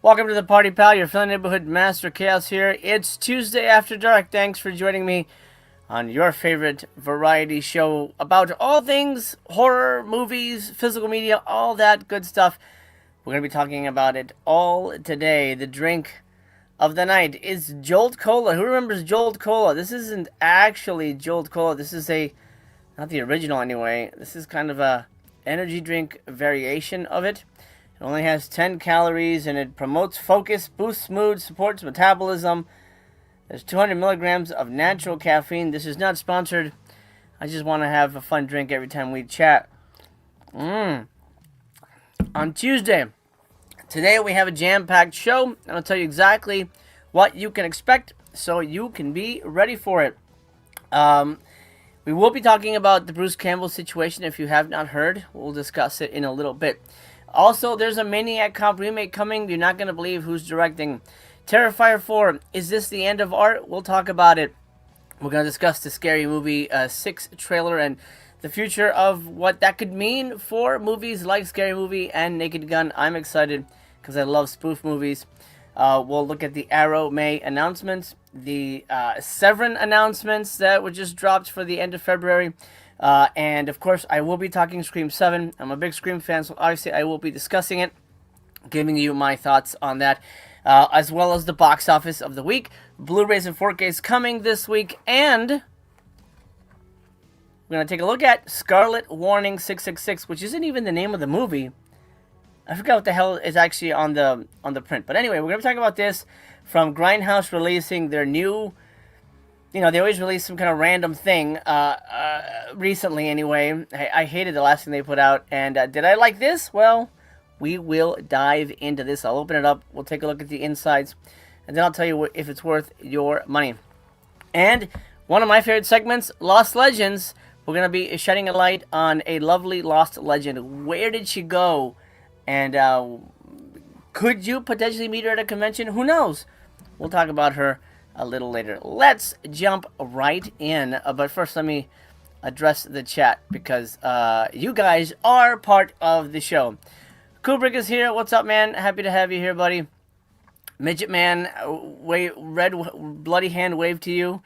Welcome to the party, pal. Your friendly neighborhood master chaos here. It's Tuesday after dark. Thanks for joining me on your favorite variety show about all things horror, movies, physical media, all that good stuff. We're going to be talking about it all today. The drink of the night is Jolt Cola. Who remembers Jolt Cola? This isn't actually Jolt Cola. This is not the original anyway. This is kind of a energy drink variation of it. It only has 10 calories and it promotes focus, boosts mood, supports metabolism. There's 200 milligrams of natural caffeine. This is not sponsored. I just want to have a fun drink every time we chat. On Tuesday, today we have a jam-packed show. I'm going to tell you exactly what you can expect so you can be ready for it. We will be talking about the Bruce Campbell situation. If you have not heard, we'll discuss it in a little bit. Also, there's a Maniac Cop Remake coming. You're not going to believe who's directing. Terrifier 4, is this the end of art? We'll talk about it. We're going to discuss the Scary Movie 6 trailer and the future of what that could mean for movies like Scary Movie and Naked Gun. I'm excited because I love spoof movies. We'll look at the Arrow May announcements, the Severin announcements that were just dropped for the end of February. And of course, I will be talking Scream 7. I'm a big Scream fan, so obviously I will be discussing it, giving you my thoughts on that, as well as the box office of the week. Blu-rays and 4Ks coming this week, and we're going to take a look at Scarlet Warning 666, which isn't even the name of the movie. I forgot what the hell is actually on the print. But anyway, we're going to be talking about this from Grindhouse releasing their new... You know, they always release some kind of random thing, recently anyway. I hated the last thing they put out, and did I like this? Well, we will dive into this. I'll open it up, we'll take a look at the insides, and then I'll tell you if it's worth your money. And one of my favorite segments, Lost Legends, we're going to be shedding a light on a lovely lost legend. Where did she go? And could you potentially meet her at a convention? Who knows? We'll talk about her a little later. Let's jump right in. But first, let me address the chat because you guys are part of the show. Kubrick is here. What's up, man? Happy to have you here, buddy. Midget Man, red bloody hand wave to you.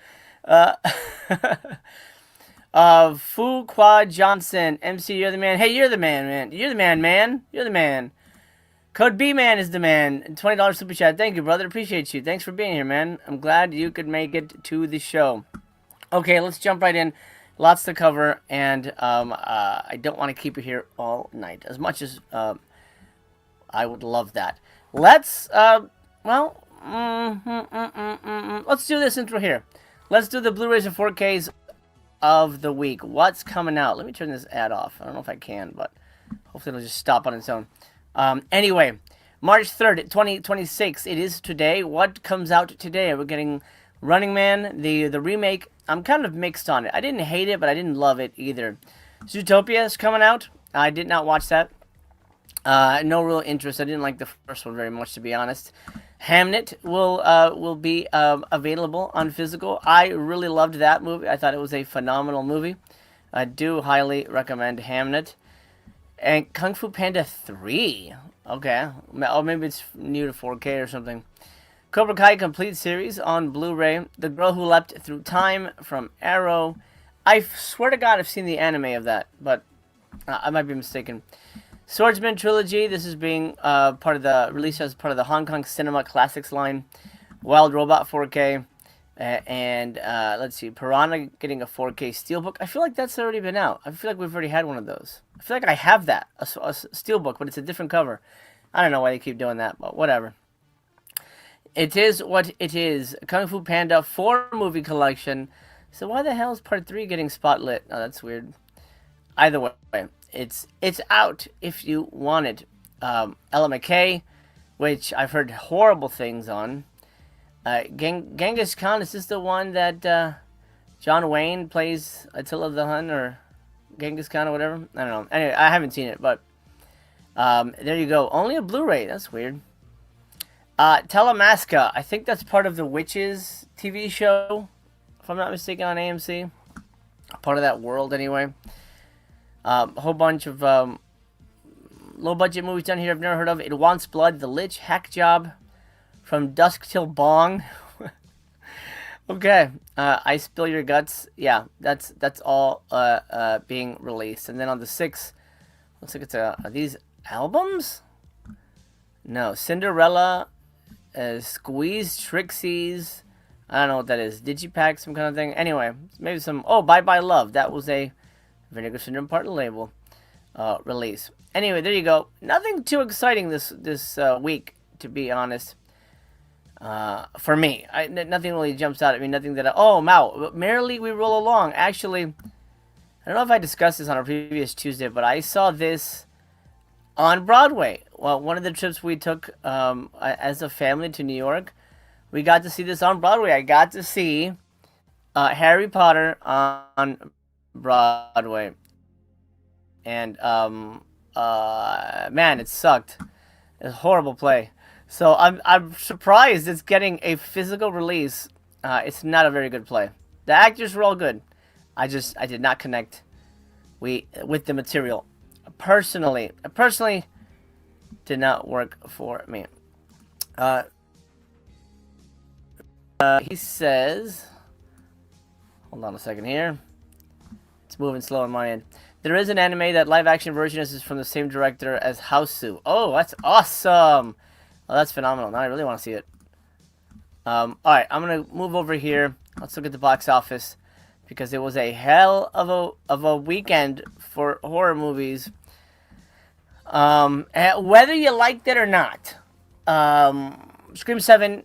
Fu Qua Johnson, MC, you're the man. Hey, you're the man, man. You're the man, man. You're the man. Code B-Man is the man. $20 super chat. Thank you, brother. Appreciate you. Thanks for being here, man. I'm glad you could make it to the show. Okay, let's jump right in. Lots to cover, and I don't want to keep you here all night. As much as I would love that. Let's, let's do this intro here. Let's do the Blu-rays and 4Ks of the week. What's coming out? Let me turn this ad off. I don't know if I can, but hopefully it'll just stop on its own. Anyway, March 3rd, 2026, it is today. What comes out today? We're getting Running Man, the remake. I'm kind of mixed on it. I didn't hate it, but I didn't love it either. Zootopia is coming out. I did not watch that. No real interest. I didn't like the first one very much, to be honest. Hamnet will be available on physical. I really loved that movie. I thought it was a phenomenal movie. I do highly recommend Hamnet. And Kung Fu Panda 3. Okay. Oh, maybe it's new to 4K or something. Cobra Kai Complete Series on Blu-ray. The Girl Who Leapt Through Time from Arrow. I swear to God I've seen the anime of that, but I might be mistaken. Swordsman Trilogy. This is being released as part of the Hong Kong Cinema Classics line. Wild Robot 4K. And let's see, Piranha getting a 4K Steelbook. I feel like that's already been out. I feel like we've already had one of those. I feel like I have that, a Steelbook, but it's a different cover. I don't know why they keep doing that, but whatever. It is what it is. Kung Fu Panda 4 movie collection. So why the hell is part 3 getting spotlit? Oh, that's weird. Either way, it's out if you want it. Ella McKay, which I've heard horrible things on. Genghis Khan, is this the one that John Wayne plays Attila the Hun, or Genghis Khan, or whatever? I don't know. Anyway, I haven't seen it, but there you go. Only a Blu-ray. That's weird. Telemasca. I think that's part of the Witches TV show, if I'm not mistaken, on AMC. Part of that world, anyway. A whole bunch of low budget movies down here I've never heard of. It Wants Blood, The Lich, Hack Job, From Dusk Till Bong. Okay, I Spill Your Guts. Yeah, that's all being released. And then on the 6th, looks like it's are these albums? No, Cinderella, Squeeze, Trixies. I don't know what that is. Digipack, some kind of thing. Anyway, maybe some. Oh, Bye Bye Love. That was a Vinegar Syndrome partner label release. Anyway, there you go. Nothing too exciting this week, to be honest. For me, nothing really jumps out at me. Nothing that merrily we roll along. Actually, I don't know if I discussed this on a previous Tuesday, but I saw this on Broadway. Well, one of the trips we took as a family to New York, we got to see this on Broadway. I got to see Harry Potter on Broadway, and man, it sucked. It's a horrible play. So I'm surprised it's getting a physical release. It's not a very good play. The actors were all good. I did not connect with the material. Personally did not work for me. He says, hold on a second here. It's moving slow on my end. There is an anime that live action version is from the same director as Houseu. Oh, that's awesome. Oh, that's phenomenal. Now I really want to see it. Alright, I'm going to move over here. Let's look at the box office, because it was a hell of a weekend for horror movies. Whether you liked it or not, Scream 7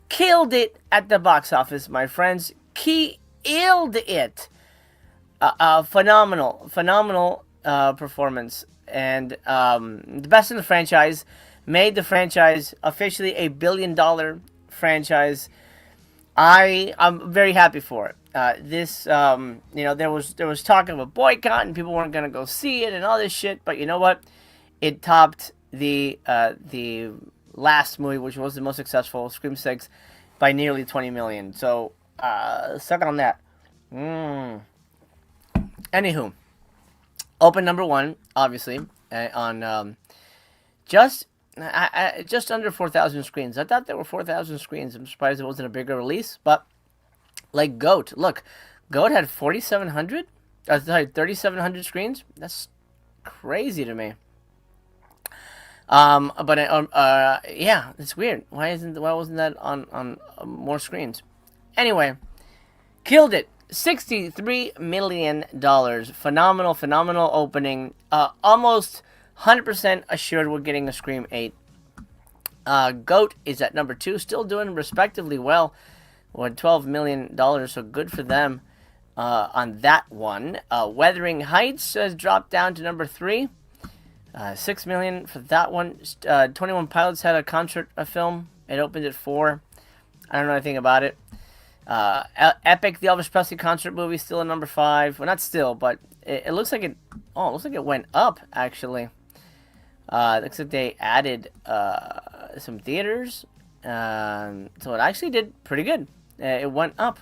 killed it at the box office, my friends. Killed it. Phenomenal performance. And the best in the franchise. Made the franchise officially a $1 billion franchise. I'm very happy for it. There was talk of a boycott and people weren't gonna go see it and all this shit. But you know what? It topped the last movie, which was the most successful, Scream 6, by nearly 20 million. So suck on that. Anywho, open number 1, obviously, on just under 4,000 screens. I thought there were 4,000 screens. I'm surprised it wasn't a bigger release. But like Goat, look, Goat had 3,700 screens. That's crazy to me. Yeah, it's weird. Why wasn't that on more screens? Anyway, killed it. $63 million. Phenomenal opening. Almost 100% assured we're getting a Scream 8. Goat is at number 2, still doing respectively well, with $12 million, so good for them on that one. Wuthering Heights has dropped down to number 3. $6 million for that one. 21 Pilots had a concert film. It opened at 4. I don't know anything about it. Epic, the Elvis Presley concert movie, still at number 5. Well, not still, but it looks like it. Oh, it looks like it went up actually. Looks like they added some theaters, so it actually did pretty good. It went up.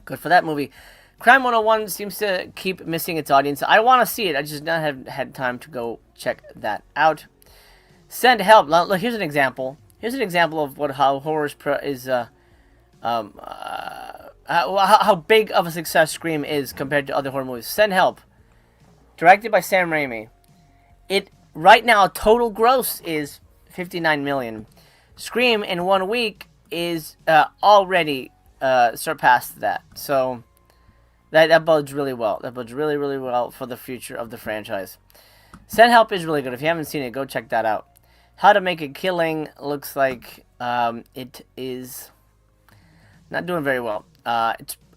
Good for that movie. Crime 101 seems to keep missing its audience. I want to see it. I just not have had time to go check that out. Send Help. Now, look, here's an example. Here's an example of how horror is how big of a success Scream is compared to other horror movies. Send Help, directed by Sam Raimi. It right now total gross is $59 million. Scream in 1 week is already surpassed that. So that bodes really well. That bodes really well for the future of the franchise. Send Help is really good. If you haven't seen it, go check that out. How to Make a Killing looks like it is not doing very well.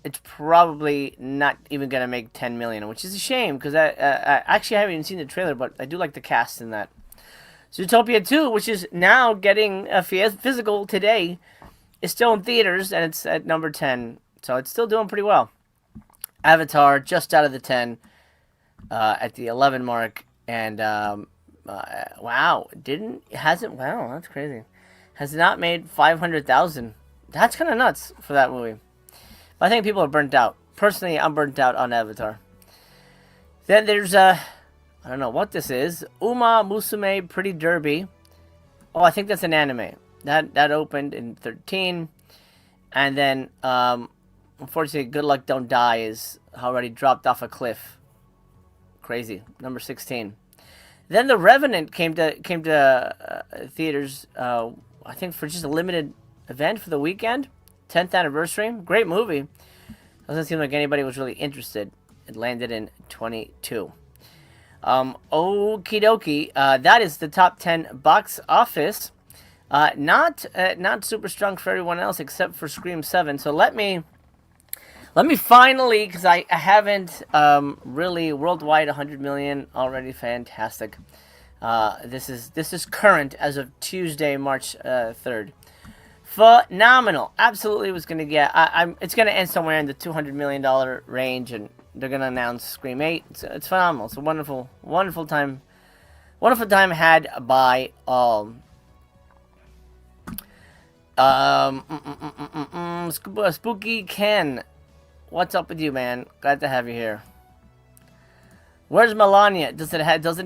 It's probably not even gonna make 10 million, which is a shame because I actually haven't even seen the trailer, but I do like the cast in that. Zootopia 2, which is now getting a physical today, is still in theaters and it's at number 10, so it's still doing pretty well. Avatar just out of the 10 at the 11 mark, and wow, that's crazy. Has not made 500,000. That's kind of nuts for that movie. But I think people are burnt out. Personally, I'm burnt out on Avatar. Then there's I don't know what this is. Uma Musume Pretty Derby. Oh, I think that's an anime. That opened in 13. And then, unfortunately, Good Luck Don't Die is already dropped off a cliff. Crazy. Number 16. Then The Revenant came to theaters, I think for just a limited event for the weekend. 10th anniversary. Great movie. Doesn't seem like anybody was really interested. It landed in 22. Okie dokie. That is the top 10 box office. Not super strong for everyone else except for Scream 7. So let me finally, because I haven't really worldwide 100 million already. Fantastic. This is current as of Tuesday, March 3rd. Phenomenal. Absolutely was going to get... it's going to end somewhere in the $200 million range, and they're going to announce Scream 8. It's phenomenal. It's a wonderful time had by all. Spooky Ken, what's up with you, man? Glad to have you here. Where's Melania? Doesn't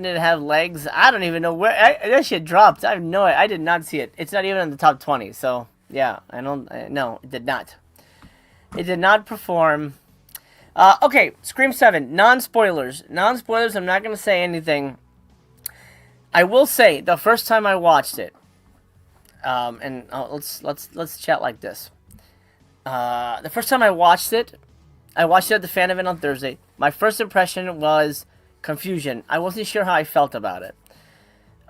it have legs? I don't even know where that shit dropped. I have no idea. I did not see it. It's not even in the top 20. So yeah, no, it did not. It did not perform. Okay, Scream 7. Non-spoilers. I'm not gonna say anything. I will say the first time I watched it, and let's chat like this. The first time I watched it at the Fan Event on Thursday. My first impression was confusion. I wasn't sure how I felt about it.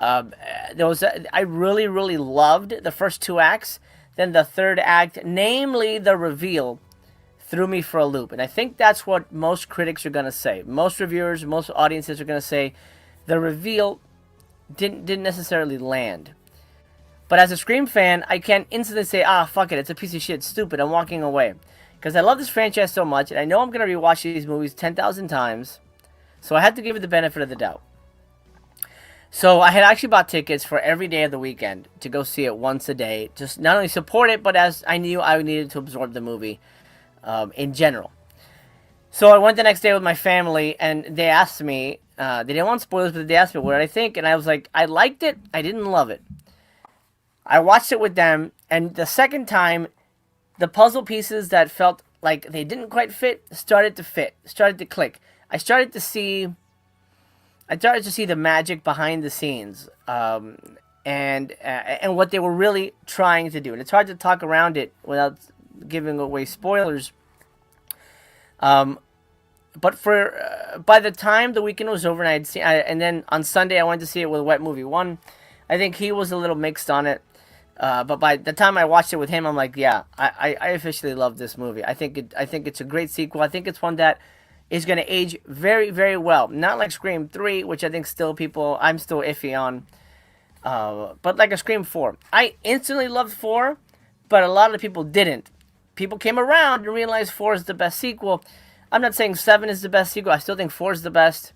I really loved the first two acts. Then the third act, namely the reveal, threw me for a loop. And I think that's what most critics are going to say. Most reviewers, most audiences are going to say the reveal didn't necessarily land. But as a Scream fan, I can't instantly say, fuck it, it's a piece of shit, stupid, I'm walking away. Because I love this franchise so much, and I know I'm going to rewatch these movies 10,000 times. So I had to give it the benefit of the doubt. So I had actually bought tickets for every day of the weekend to go see it once a day. Just not only support it, but as I knew I needed to absorb the movie in general. So I went the next day with my family, and they asked me, they didn't want spoilers, but they asked me what did I think, and I was like, I liked it, I didn't love it. I watched it with them, and the second time, the puzzle pieces that felt like they didn't quite started to click. I started to see the magic behind the scenes, and what they were really trying to do. And it's hard to talk around it without giving away spoilers. But by the time the weekend was over, and then on Sunday I went to see it with Wet Movie 1. I think he was a little mixed on it. But by the time I watched it with him, I'm like, yeah, I officially love this movie. I think it's a great sequel. I think it's one that is going to age very, very well. Not like Scream 3, which I think I'm still iffy on. But like a Scream 4. I instantly loved 4, but a lot of people didn't. People came around and realized 4 is the best sequel. I'm not saying 7 is the best sequel. I still think 4 is the best.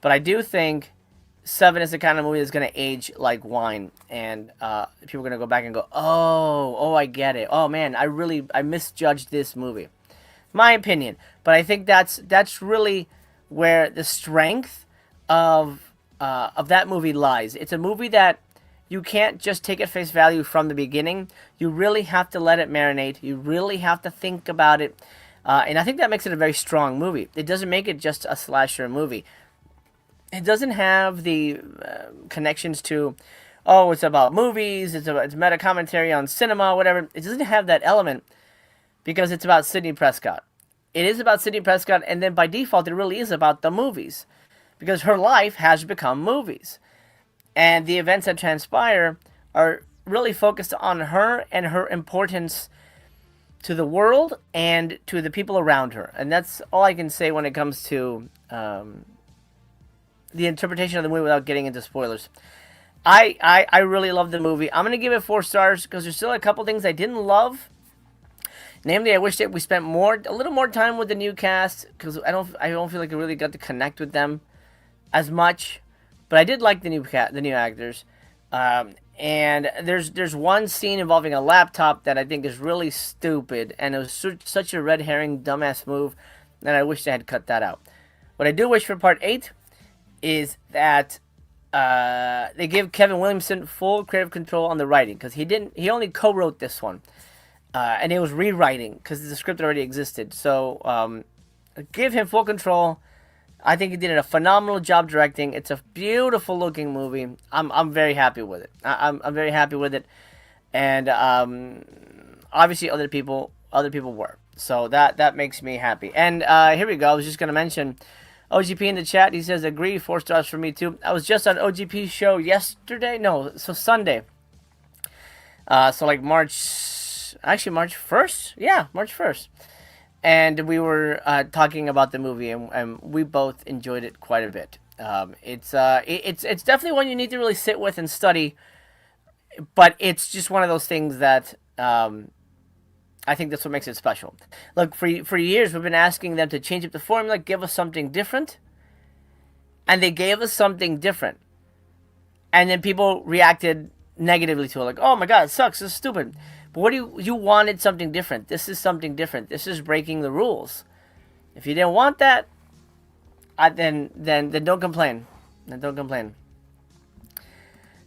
But I do think 7 is the kind of movie that's going to age like wine, and people are going to go back and go, oh, I get it. Oh man, I misjudged this movie. My opinion, but I think that's really where the strength of that movie lies. It's a movie that you can't just take at face value from the beginning. You really have to let it marinate. You really have to think about it, and I think that makes it a very strong movie. It doesn't make it just a slasher movie. It doesn't have the connections to, it's about movies, it's meta commentary on cinema, whatever. It doesn't have that element because it's about Sidney Prescott. It is about Sidney Prescott, and then by default, it really is about the movies because her life has become movies. And the events that transpire are really focused on her and her importance to the world and to the people around her. And that's all I can say when it comes to the interpretation of the movie without getting into spoilers. I really love the movie. I'm going to give it 4 stars because there's still a couple things I didn't love. Namely, I wish that we spent a little more time with the new cast because I don't feel like I really got to connect with them as much. But I did like the new actors. And there's one scene involving a laptop that I think is really stupid, and it was such a red herring, dumbass move that I wish they had cut that out. What I do wish for Part 8 is that they give Kevin Williamson full creative control on the writing, because he only co-wrote this one, and it was rewriting because the script already existed. So give him full control. I think he did a phenomenal job directing. It's a beautiful looking movie. I'm very happy with it. I'm very happy with it, and obviously other people were. So that makes me happy. And here we go. I was just gonna mention OGP in the chat. He says, agree, 4 stars for me too. I was just on OGP's show yesterday. No, so Sunday. So like March 1st? Yeah, March 1st. And we were talking about the movie, and we both enjoyed it quite a bit. It's definitely one you need to really sit with and study, but it's just one of those things that I think that's what makes it special. Look, for years we've been asking them to change up the formula, give us something different, and they gave us something different. And then people reacted negatively to it, like, oh my god, it sucks, this is stupid. But what do you wanted something different. This is something different. This is breaking the rules. If you didn't want that, then don't complain. Then don't complain.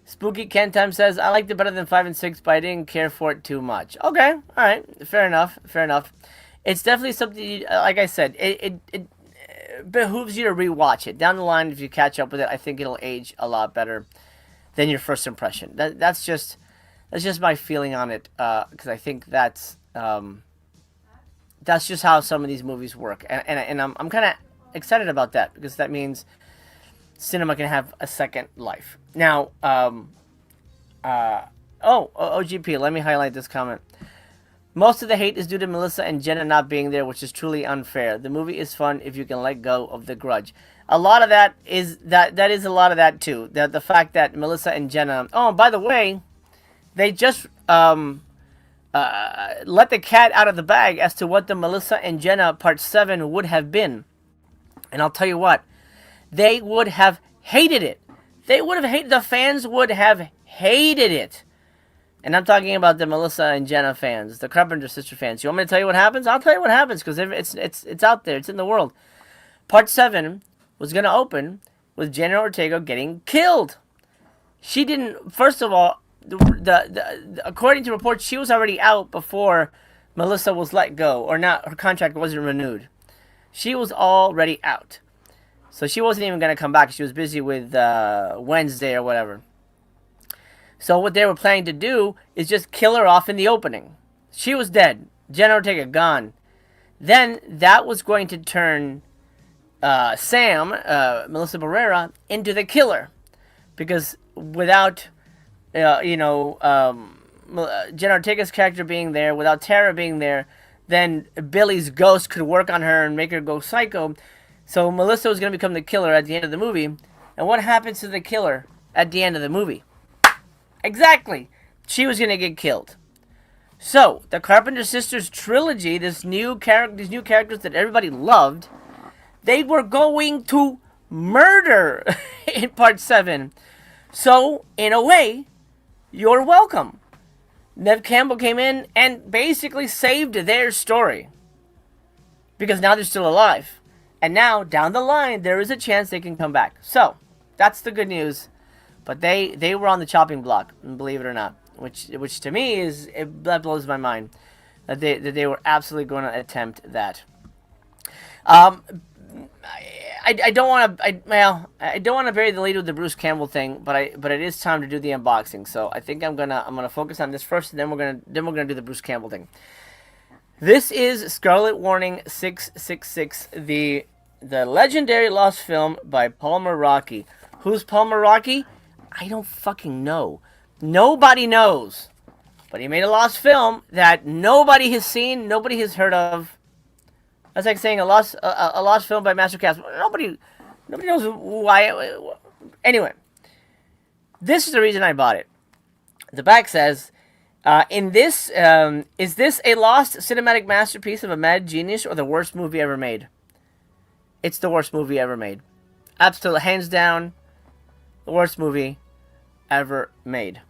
Spooky Ken Time says, I liked it better than 5 and 6, but I didn't care for it too much. Okay, all right, fair enough. It's definitely something, like I said, it behooves you to rewatch it. Down the line, if you catch up with it, I think it'll age a lot better than your first impression. That's just my feeling on it, because I think that's just how some of these movies work, and I'm kind of excited about that, because that means cinema can have a second life. Now, OGP, let me highlight this comment. Most of the hate is due to Melissa and Jenna not being there, which is truly unfair. The movie is fun if you can let go of the grudge. A lot of that is that is a lot of that too. The fact that Melissa and Jenna. Oh, by the way, they just let the cat out of the bag as to what the Melissa and Jenna Part 7 would have been. And I'll tell you what, they would have hated it. The fans would have hated it. And I'm talking about the Melissa and Jenna fans, the Carpenter sister fans. You want me to tell you what happens? I'll tell you what happens, because it's out there. It's in the world. Part 7 was going to open with Jenna Ortega getting killed. She didn't... First of all, according to reports, she was already out before Melissa was let go. Or not, her contract wasn't renewed. She was already out. So she wasn't even going to come back. She was busy with Wednesday or whatever. So what they were planning to do is just kill her off in the opening. She was dead. Jenna Ortega gone. Then that was going to turn Sam, Melissa Barrera, into the killer. Because without, Jenna Ortega's character being there, without Tara being there, then Billy's ghost could work on her and make her go psycho. So Melissa was going to become the killer at the end of the movie. And what happens to the killer at the end of the movie? Exactly. She was going to get killed. So, the Carpenter Sisters trilogy, these new characters that everybody loved, they were going to murder in Part 7. So, in a way, you're welcome. Neve Campbell came in and basically saved their story. Because now they're still alive. And now, down the line, there is a chance they can come back. So, that's the good news. But they were on the chopping block, believe it or not. Which to me that blows my mind. That they were absolutely going to attempt that. I don't want to bury the lead with the Bruce Campbell thing, but it is time to do the unboxing. So I think I'm gonna focus on this first, and then we're gonna do the Bruce Campbell thing. This is Scarlet Warning 666, the legendary lost film by Paul Meraki. Who's Paul Meraki? I don't fucking know. Nobody knows. But he made a lost film that nobody has seen, nobody has heard of. That's like saying a lost film by Master Cast. Nobody knows why. Anyway, this is the reason I bought it. The back says, is this a lost cinematic masterpiece of a mad genius or the worst movie ever made? It's the worst movie ever made. Absolutely, hands down, the worst movie ever made.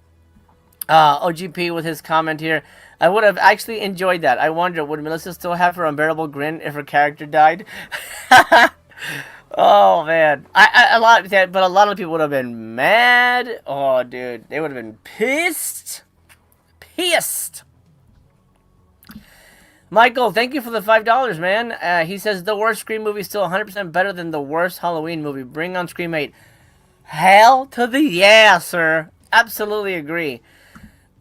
OGP with his comment here. I would have actually enjoyed that. I wonder, would Melissa still have her unbearable grin if her character died? Oh man, but a lot of people would have been mad. Oh dude, they would have been pissed. Michael, thank you for the $5, man. He says the worst Scream movie is still 100% better than the worst Halloween movie. Bring on Scream 8. Hell to the yeah, sir. Absolutely agree.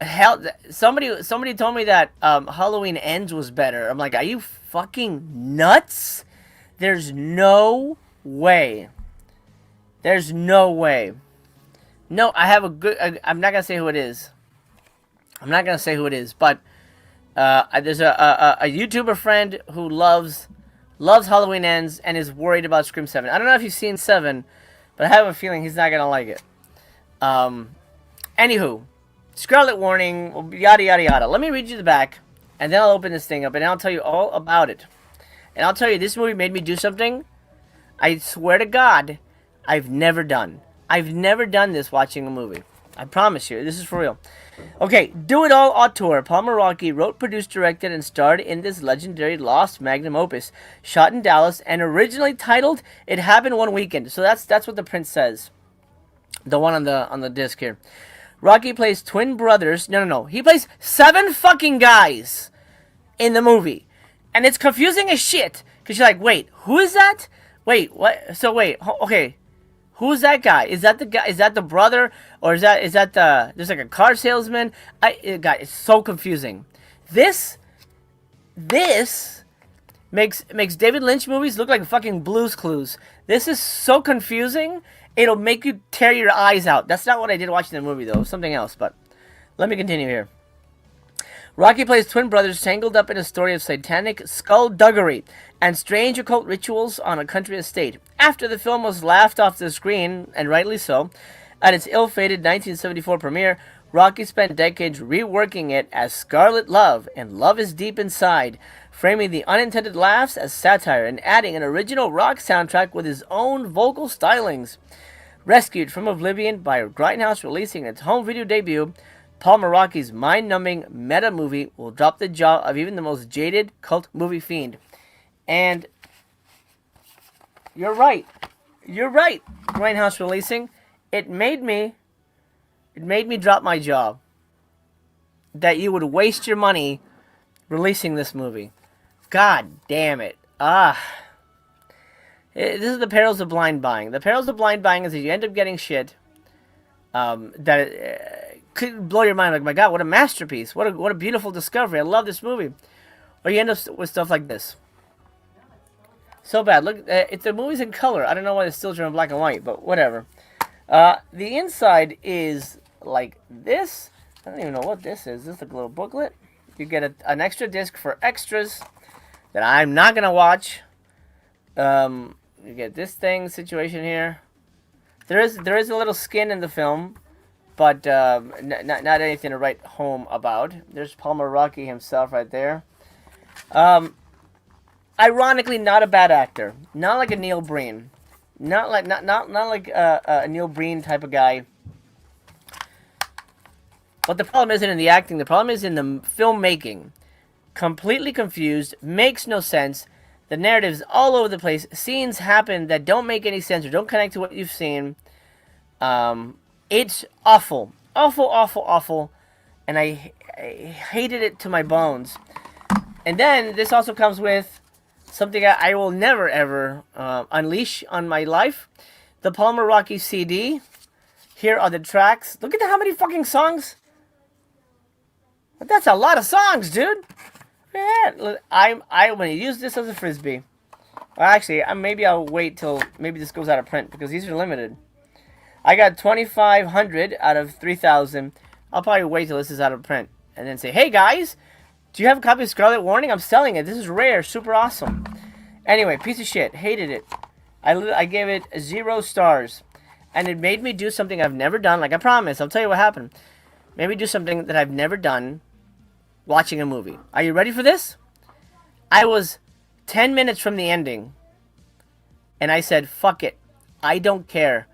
Hell, somebody told me that Halloween Ends was better. I'm like, are you fucking nuts? There's no way. There's no way. No, I have a good. I'm not gonna say who it is. I'm not gonna say who it is, but there's a YouTuber friend who loves Halloween Ends and is worried about Scream 7. I don't know if you've seen 7, but I have a feeling he's not gonna like it. Anywho, Scarlet Warning, yada yada yada. Let me read you the back, and then I'll open this thing up, and I'll tell you all about it. And I'll tell you, this movie made me do something I swear to God I've never done. I've never done this watching a movie. I promise you, this is for real. Okay, Do It All Auteur. Paul Meraki wrote, produced, directed, and starred in this legendary lost magnum opus, shot in Dallas, and originally titled "It Happened One Weekend." So that's what the print says. The one on the disc here. Rocky plays twin brothers. No. He plays 7 fucking guys in the movie, and it's confusing as shit. Cause you're like, wait, who is that? Wait, what? So wait, okay. Who's that guy? Is that the guy? Is that the brother? Or is that the... There's like a car salesman? God, it's so confusing. This makes David Lynch movies look like fucking Blue's Clues. This is so confusing, it'll make you tear your eyes out. That's not what I did watching the movie, though. It was something else, but... Let me continue here. Rocky plays twin brothers tangled up in a story of satanic skullduggery and strange occult rituals on a country estate. After the film was laughed off the screen, and rightly so, at its ill-fated 1974 premiere, Rocky spent decades reworking it as Scarlet Love and Love is Deep Inside, framing the unintended laughs as satire and adding an original rock soundtrack with his own vocal stylings. Rescued from oblivion by Grindhouse releasing its home video debut, Paul Meraki's mind-numbing meta movie will drop the jaw of even the most jaded cult movie fiend. And you're right. You're right, Grindhouse releasing. It made me drop my jaw that you would waste your money releasing this movie. God damn it. This is the perils of blind buying. The perils of blind buying is that you end up getting shit that could blow your mind. Like, my God, what a masterpiece. What a beautiful discovery. I love this movie. Or you end up with stuff like this. So bad. Look, the movie's in color. I don't know why the stills are in black and white, but whatever. The inside is like this. I don't even know what this is. This is like a little booklet. You get an extra disc for extras that I'm not going to watch. You get this situation here. There is a little skin in the film, but not anything to write home about. There's Paul Meraki himself right there. Ironically, not a bad actor. Not like a Neil Breen. Not like a Neil Breen type of guy. But the problem isn't in the acting. The problem is in the filmmaking. Completely confused. Makes no sense. The narrative's all over the place. Scenes happen that don't make any sense or don't connect to what you've seen. It's awful. Awful. And I hated it to my bones. And then this also comes with something I will never, ever unleash on my life. The Paul Meraki CD. Here are the tracks. Look at how many fucking songs. But that's a lot of songs, dude. Yeah, I'm going to use this as a frisbee. Well, actually, maybe I'll wait till maybe this goes out of print because these are limited. I got 2,500 out of 3,000. I'll probably wait till this is out of print and then say, hey guys, do you have a copy of Scarlet Warning? I'm selling it. This is rare. Super awesome. Anyway, piece of shit. Hated it. I gave it 0 stars. And it made me do something I've never done. Like I promised. I'll tell you what happened. Made me do something that I've never done watching a movie. Are you ready for this? I was 10 minutes from the ending. And I said, fuck it. I don't care.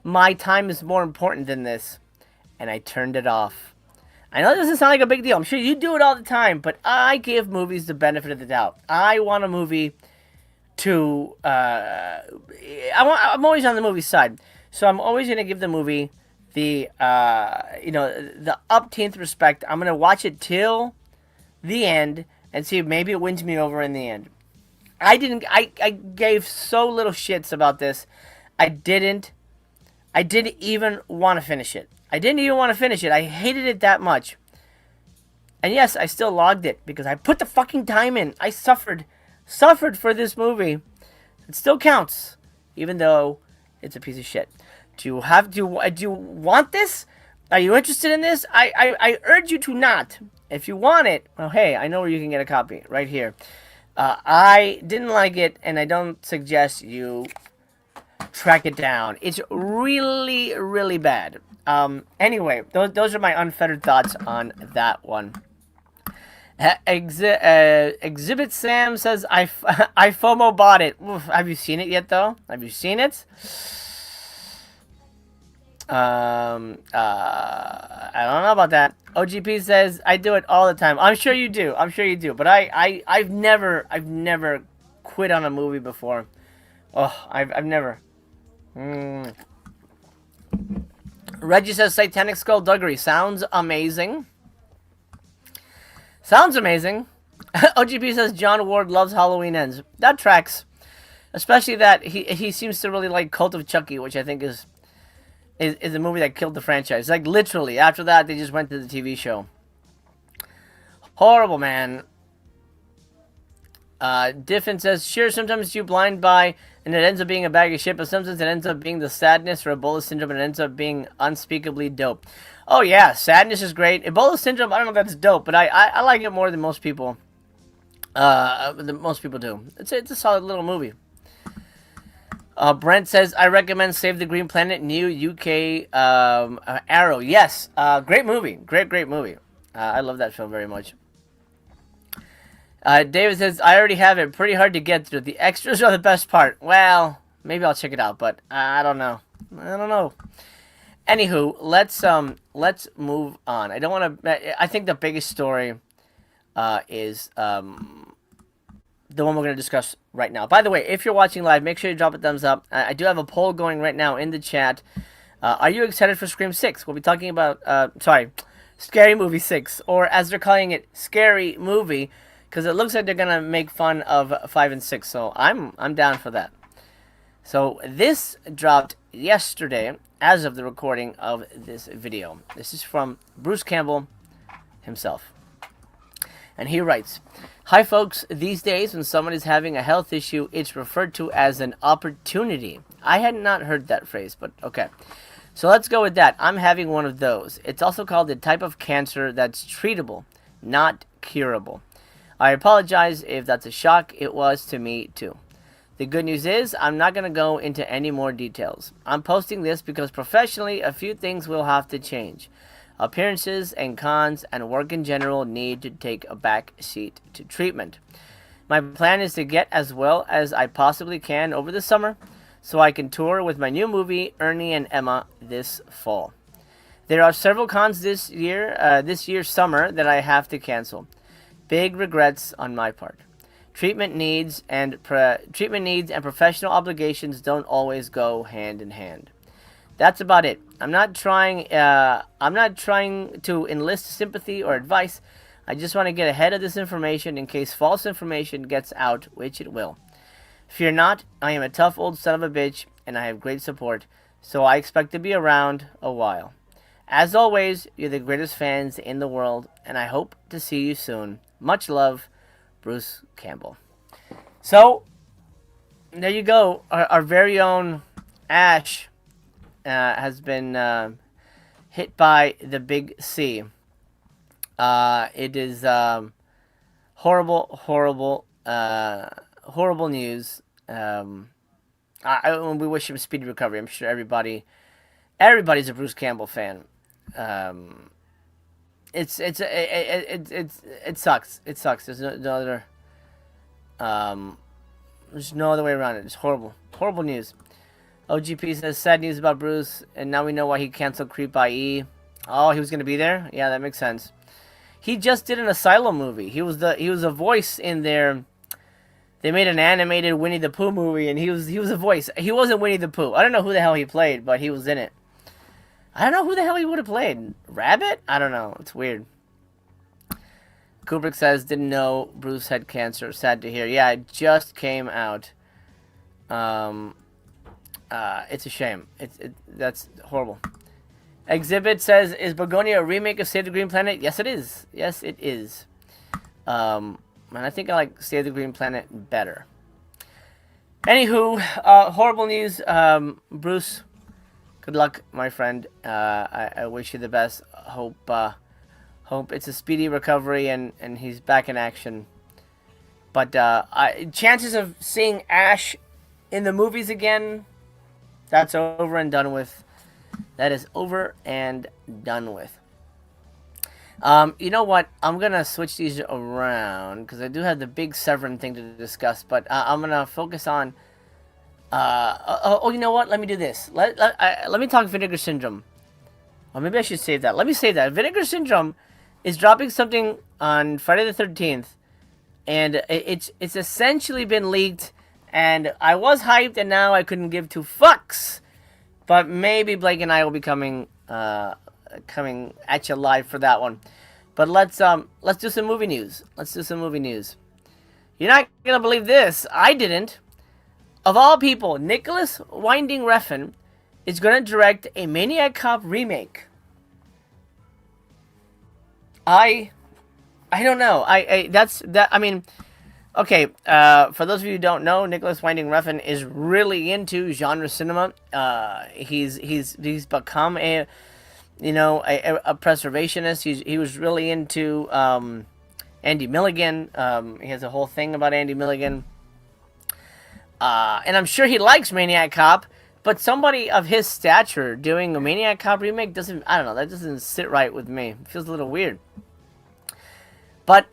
My time is more important than this. And I turned it off. I know this doesn't sound like a big deal. I'm sure you do it all the time. But I give movies the benefit of the doubt. I want a movie to I'm always on the movie side, so I'm always gonna give the movie the the upteenth respect. I'm gonna watch it till the end and see if maybe it wins me over in the end. I gave so little shits about this. I didn't even want to finish it. I hated it that much. And yes, I still logged it because I put the fucking time in. I suffered for this movie. It still counts, even though it's a piece of shit. Do you want this? Are you interested in this? I urge you to not. If you want it, well, hey, I know where you can get a copy right here. I didn't like it, and I don't suggest you track it down. It's really, really bad. Anyway, those are my unfettered thoughts on that one. Exhibit Sam says, I FOMO bought it. Oof, have you seen it yet, though? Have you seen it? I don't know about that. OGP says, I do it all the time. I'm sure you do. But I've never quit on a movie before. Oh, I've never. Reggie says, Satanic Skullduggery. Sounds amazing. OGP says, John Ward loves Halloween Ends. That tracks. Especially that he seems to really like Cult of Chucky, which I think is a movie that killed the franchise. Like, literally. After that, they just went to the TV show. Horrible, man. Diffin says, sure, sometimes you blind buy and it ends up being a bag of shit, but sometimes it ends up being the sadness or Ebola syndrome and it ends up being unspeakably dope. Oh, yeah, sadness is great. Ebola syndrome, I don't know if that's dope, but I like it more than most people. Most people do. It's a solid little movie. Brent says, I recommend Save the Green Planet, new UK Arrow. Yes, great movie. Great movie. I love that film very much. David says, I already have it. Pretty hard to get through. The extras are the best part. Well, maybe I'll check it out, but I don't know. Anywho, let's move on. I don't want to. I think the biggest story is the one we're going to discuss right now. By the way, if you're watching live, make sure you drop a thumbs up. I do have a poll going right now in the chat. Are you excited for Scream 6? We'll be talking about, Scary Movie 6, or as they're calling it, Scary Movie, because it looks like they're going to make fun of 5 and 6, so I'm down for that. So this dropped yesterday, as of the recording of this video. This is from Bruce Campbell himself. And he writes, hi folks, these days when someone is having a health issue, it's referred to as an opportunity. I had not heard that phrase, but okay. So let's go with that. I'm having one of those. It's also called a type of cancer that's treatable, not curable. I apologize if that's a shock. It was to me too. The good news is I'm not going to go into any more details. I'm posting this because professionally a few things will have to change. Appearances and cons and work in general need to take a back seat to treatment. My plan is to get as well as I possibly can over the summer so I can tour with my new movie, Ernie and Emma, this fall. There are several cons this year's summer that I have to cancel. Big regrets on my part. Treatment needs and professional obligations don't always go hand in hand. That's about it. I'm not trying to enlist sympathy or advice. I just want to get ahead of this information in case false information gets out, which it will. Fear not, I am a tough old son of a bitch, and I have great support, so I expect to be around a while. As always, you're the greatest fans in the world, and I hope to see you soon. Much love, Bruce Campbell. So, there you go. Our very own Ash has been hit by the big C. It is horrible news. We wish him a speedy recovery. I'm sure everybody's a Bruce Campbell fan. It sucks. It sucks. There's no other way around it. It's horrible news. OGP says sad news about Bruce, and now we know why he canceled Creep IE. Oh, he was gonna be there? Yeah, that makes sense. He just did an Asylum movie. He was a voice in their they made an animated Winnie the Pooh movie, and he was a voice. He wasn't Winnie the Pooh. I don't know who the hell he played, but he was in it. I don't know who the hell he would have played. Rabbit? I don't know. It's weird. Kubrick says, didn't know Bruce had cancer. Sad to hear. Yeah, it just came out. It's a shame. That's horrible. Exhibit says, is Begonia a remake of Save the Green Planet? Yes, it is. Yes, it is. And I think I like Save the Green Planet better. Anywho, horrible news. Bruce, good luck, my friend. I wish you the best. Hope it's a speedy recovery and he's back in action. But chances of seeing Ash in the movies again, that's over and done with. That is over and done with. You know what? I'm going to switch these around because I do have the big Severin thing to discuss. But I'm going to focus on... you know what? Let me do this. Let me talk Vinegar Syndrome. Or maybe I should save that. Let me save that. Vinegar Syndrome is dropping something on Friday the 13th. And it's essentially been leaked. And I was hyped and now I couldn't give two fucks. But maybe Blake and I will be coming at you live for that one. But let's do some movie news. You're not gonna believe this. I didn't. Of all people, Nicholas Winding Refn is gonna direct a Maniac Cop remake. I don't know. I mean, okay. For those of you who don't know, Nicholas Winding Refn is really into genre cinema. He's become a preservationist. He was really into Andy Milligan. He has a whole thing about Andy Milligan. And I'm sure he likes Maniac Cop, but somebody of his stature doing a Maniac Cop remake that doesn't sit right with me. It feels a little weird. But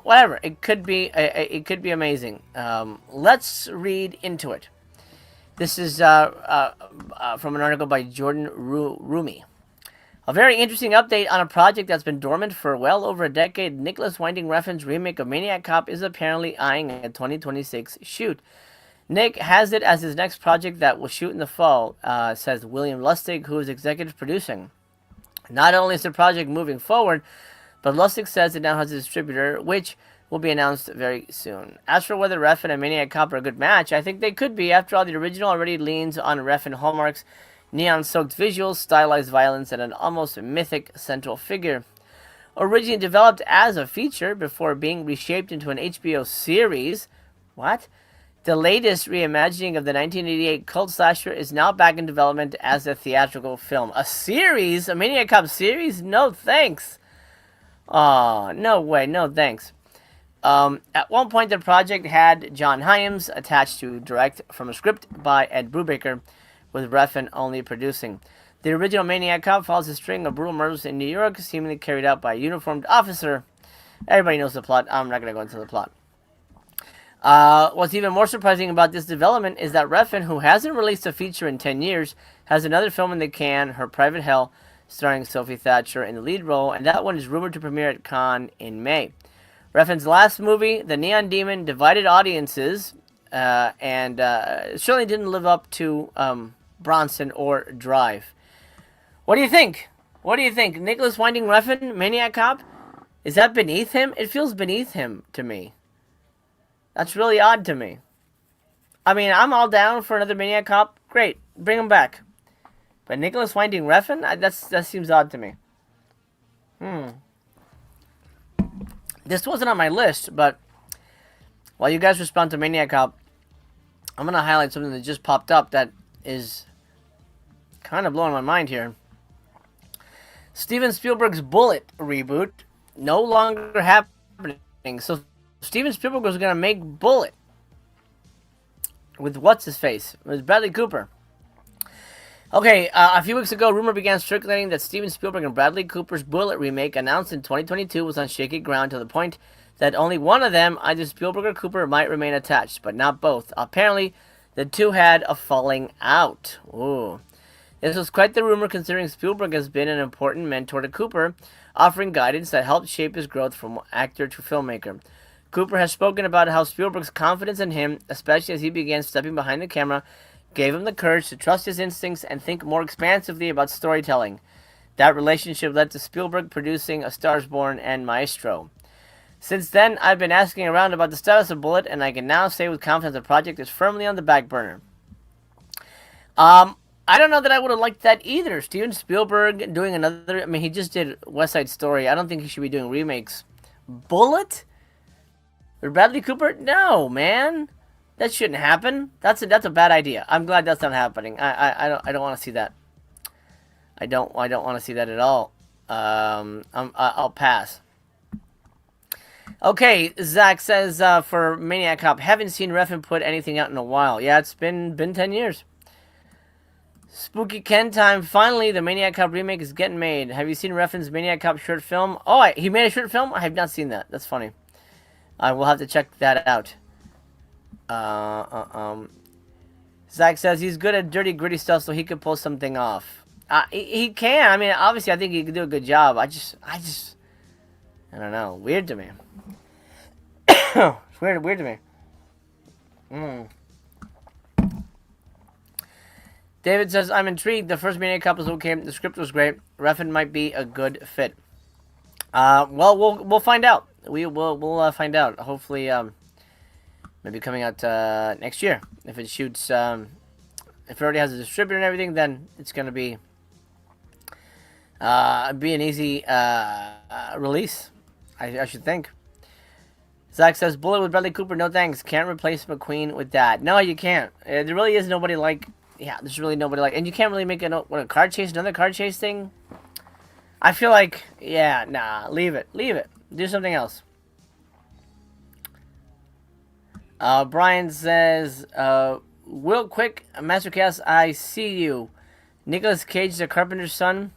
whatever. It could be amazing. Let's read into it. This is from an article by Jordan Rumi. A very interesting update on a project that's been dormant for well over a decade. Nicholas Winding Refn's remake of Maniac Cop is apparently eyeing a 2026 shoot. Nick has it as his next project that will shoot in the fall, says William Lustig, who is executive producing. Not only is the project moving forward, but Lustig says it now has a distributor, which will be announced very soon. As for whether Refn and Maniac Cop are a good match, I think they could be. After all, the original already leans on Refn hallmarks, neon-soaked visuals, stylized violence, and an almost mythic central figure. Originally developed as a feature before being reshaped into an HBO series. What? The latest reimagining of the 1988 cult slasher is now back in development as a theatrical film. A series? A Maniac Cop series? No thanks. Aw, no way, no thanks. At one point, the project had John Hyams attached to direct from a script by Ed Brubaker, with Refn only producing. The original Maniac Cop follows a string of brutal murders in New York, seemingly carried out by a uniformed officer. Everybody knows the plot. I'm not going to go into the plot. What's even more surprising about this development is that Refn, who hasn't released a feature in 10 years, has another film in the can, Her Private Hell, starring Sophie Thatcher in the lead role, and that one is rumored to premiere at Cannes in May. Refn's last movie, The Neon Demon, divided audiences, and certainly didn't live up to Bronson or Drive. What do you think? Nicholas Winding Refn, Maniac Cop? Is that beneath him? It feels beneath him to me. That's really odd to me. I mean, I'm all down for another Maniac Cop. Great, bring him back. But Nicholas Winding Refn? That seems odd to me. This wasn't on my list, but while you guys respond to Maniac Cop, I'm going to highlight something that just popped up that is kind of blowing my mind here. Steven Spielberg's Bullet reboot no longer happening. So Steven Spielberg was going to make Bullet with what's-his-face? With Bradley Cooper. Okay, a few weeks ago, rumor began circulating that Steven Spielberg and Bradley Cooper's Bullet remake, announced in 2022, was on shaky ground to the point that only one of them, either Spielberg or Cooper, might remain attached, but not both. Apparently, the two had a falling out. Ooh. This was quite the rumor, considering Spielberg has been an important mentor to Cooper, offering guidance that helped shape his growth from actor to filmmaker. Cooper has spoken about how Spielberg's confidence in him, especially as he began stepping behind the camera, gave him the courage to trust his instincts and think more expansively about storytelling. That relationship led to Spielberg producing A Star is Born and Maestro. Since then, I've been asking around about the status of Bullet, and I can now say with confidence the project is firmly on the back burner. I don't know that I would have liked that either. Steven Spielberg doing another... I mean, he just did West Side Story. I don't think he should be doing remakes. Bullet? Or Bradley Cooper? No, man. That shouldn't happen. That's a bad idea. I'm glad that's not happening. I don't want to see that. I don't want to see that at all. I'll pass. Okay, Zach says for Maniac Cop, haven't seen Refn put anything out in a while. Yeah, it's been 10 years. Spooky Ken time. Finally, the Maniac Cop remake is getting made. Have you seen Refn's Maniac Cop short film? Oh, he made a short film? I have not seen that. That's funny. I will have to check that out. Zach says he's good at dirty, gritty stuff, so he could pull something off. He can. I mean, obviously, I think he could do a good job. I don't know. Weird to me. It's weird to me. David says, I'm intrigued. The first Maniac Cop was okay. The script was great. Refn might be a good fit. Well, we'll find out. We'll find out. Hopefully, maybe coming out next year. If it shoots, if it already has a distributor and everything, then it's going to be an easy release, I should think. Zach says, Bullet with Bradley Cooper, no thanks. Can't replace McQueen with that. No, you can't. There really is nobody like... Yeah, there's really nobody like... And you can't really make a car chase, another car chase thing? I feel like... Yeah, nah, leave it. Leave it. Do something else. Brian says, Will Quick, Mastercast, I see you. Nicolas Cage is a carpenter's son.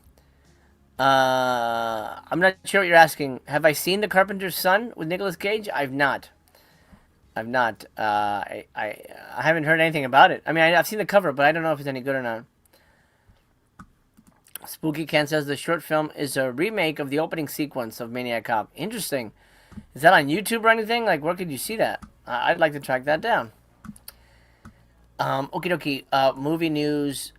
I'm not sure what you're asking. Have I seen The Carpenter's Son with Nicolas Cage? I've not. I haven't heard anything about it. I mean, I've seen the cover, but I don't know if it's any good or not. Spooky Ken says the short film is a remake of the opening sequence of Maniac Cop. Interesting. Is that on YouTube or anything? Like, where could you see that? I'd like to track that down. Okie dokie. Movie news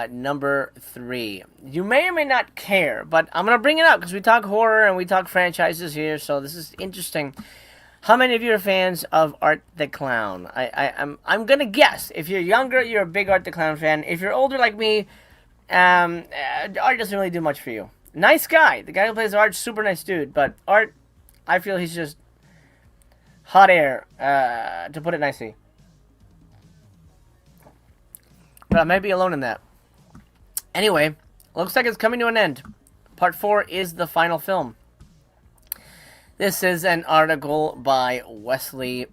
number 3. You may or may not care, but I'm going to bring it up because we talk horror and we talk franchises here, so this is interesting. How many of you are fans of Art the Clown? I'm going to guess. If you're younger, you're a big Art the Clown fan. If you're older like me, Art doesn't really do much for you. Nice guy. The guy who plays Art, super nice dude. But Art, I feel he's just hot air, to put it nicely. But I might be alone in that. Anyway, looks like it's coming to an end. Part 4 is the final film. This is an article by Wesley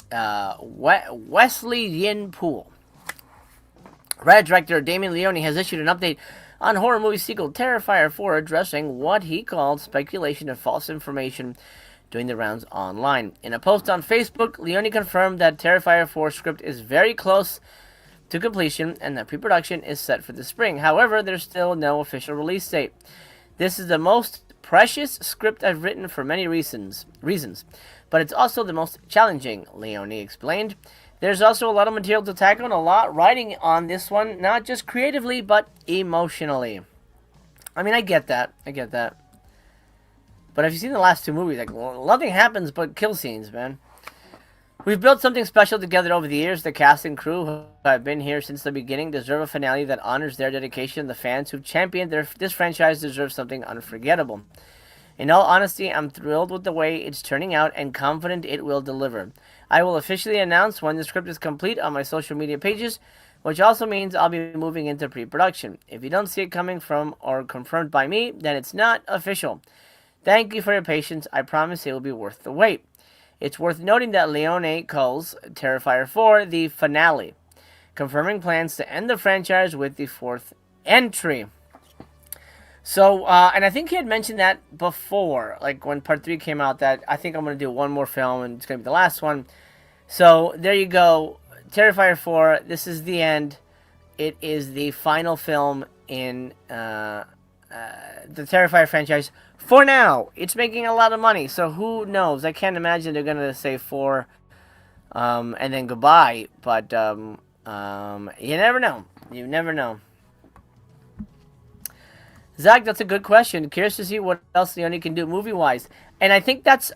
Yin Poole. Red director Damien Leone has issued an update on horror movie sequel Terrifier 4, addressing what he called speculation and false information doing the rounds online. In a post on Facebook, Leone confirmed that Terrifier 4 script is very close to completion and that pre-production is set for the spring. However, there's still no official release date. This is the most precious script I've written for many reasons, but it's also the most challenging, Leone explained. There's also a lot of material to tackle and a lot writing on this one, not just creatively, but emotionally. I mean, I get that. But if you've seen the last 2 movies, like, nothing happens but kill scenes, man. We've built something special together over the years. The cast and crew who have been here since the beginning deserve a finale that honors their dedication. The fans who've championed this franchise deserve something unforgettable. In all honesty, I'm thrilled with the way it's turning out and confident it will deliver. I will officially announce when the script is complete on my social media pages, which also means I'll be moving into pre-production. If you don't see it coming from or confirmed by me, then it's not official. Thank you for your patience. I promise it will be worth the wait. It's worth noting that Leone calls Terrifier 4 the finale, confirming plans to end the franchise with the 4th entry. So, and I think he had mentioned that before, like when Part 3 came out, that I think I'm going to do one more film and it's going to be the last one. So, there you go. Terrifier 4, this is the end. It is the final film in the Terrifier franchise. For now, it's making a lot of money, so who knows? I can't imagine they're gonna say 4, and then goodbye. But you never know. You never know. Zach, that's a good question. Curious to see what else Leone can do movie-wise, and I think that's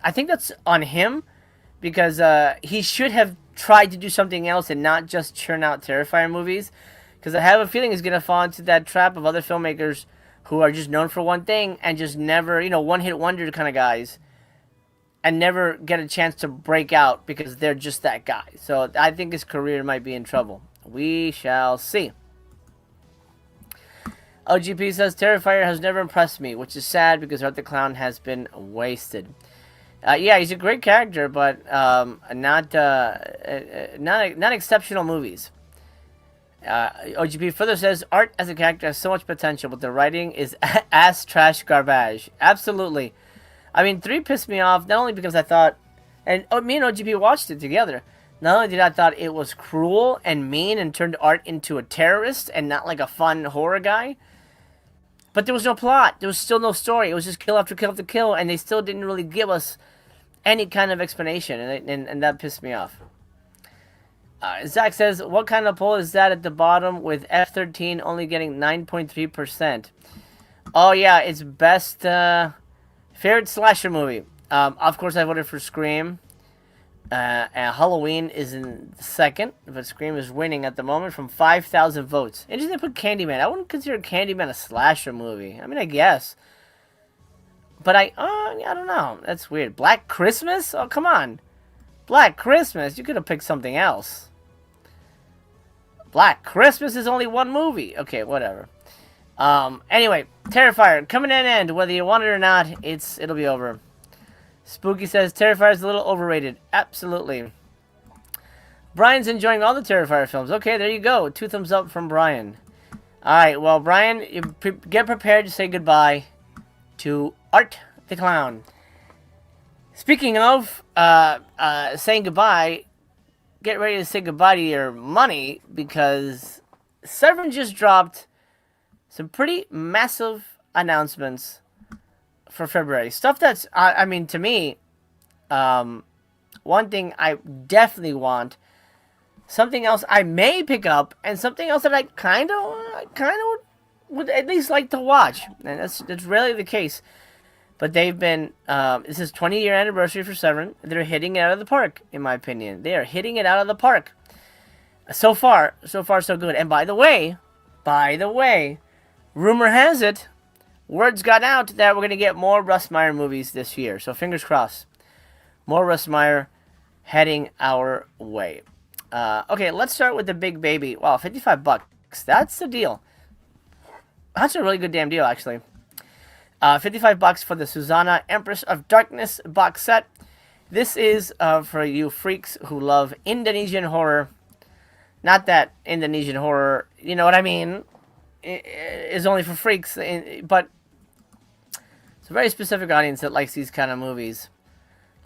on him, because he should have tried to do something else and not just churn out Terrifier movies. Because I have a feeling he's gonna fall into that trap of other filmmakers who are just known for one thing and just never, one-hit wonder kind of guys, and never get a chance to break out because they're just that guy. So I think his career might be in trouble. We shall see. OGP says, Terrifier has never impressed me, which is sad because Art the Clown has been wasted. Yeah, he's a great character, but not exceptional movies. OGP further says, Art as a character has so much potential, but the writing is ass trash garbage. Absolutely. I mean, 3 pissed me off, not only because I thought, and me and OGP watched it together, not only did I thought it was cruel and mean and turned Art into a terrorist and not like a fun horror guy, but there was no plot. There was still no story. It was just kill after kill after kill, and they still didn't really give us any kind of explanation, and that pissed me off. Zach says, what kind of poll is that at the bottom with F13 only getting 9.3%? Oh, yeah, it's best favorite slasher movie. Of course, I voted for Scream. And Halloween is in second, but Scream is winning at the moment from 5,000 votes. Interesting to put Candyman. I wouldn't consider Candyman a slasher movie. I mean, I guess. But I don't know. That's weird. Black Christmas? Oh, come on. Black Christmas? You could have picked something else. Black Christmas is only one movie. Okay, whatever. Anyway, Terrifier coming to an end. Whether you want it or not, it'll be over. Spooky says Terrifier is a little overrated. Absolutely. Brian's enjoying all the Terrifier films. Okay, there you go. 2 thumbs up from Brian. Alright, well, Brian, get prepared to say goodbye to Art the Clown. Speaking of saying goodbye, get ready to say goodbye to your money, because Severin just dropped some pretty massive announcements for February. Stuff that's, I mean, to me, one thing I definitely want, something else I may pick up, and something else that I kind of would at least like to watch. And that's rarely the case. But they've been, this is 20-year anniversary for Severin. They're hitting it out of the park, in my opinion. They are hitting it out of the park. So far, so good. And by the way, rumor has it, word's got out that we're going to get more Russ Meyer movies this year. So fingers crossed. More Russ Meyer heading our way. Okay, let's start with the big baby. Wow, $55. That's the deal. That's a really good damn deal, actually. $55 for the Susanna Empress of Darkness box set. This is for you freaks who love Indonesian horror. Not that Indonesian horror, you know what I mean, is only for freaks, but it's a very specific audience that likes these kind of movies.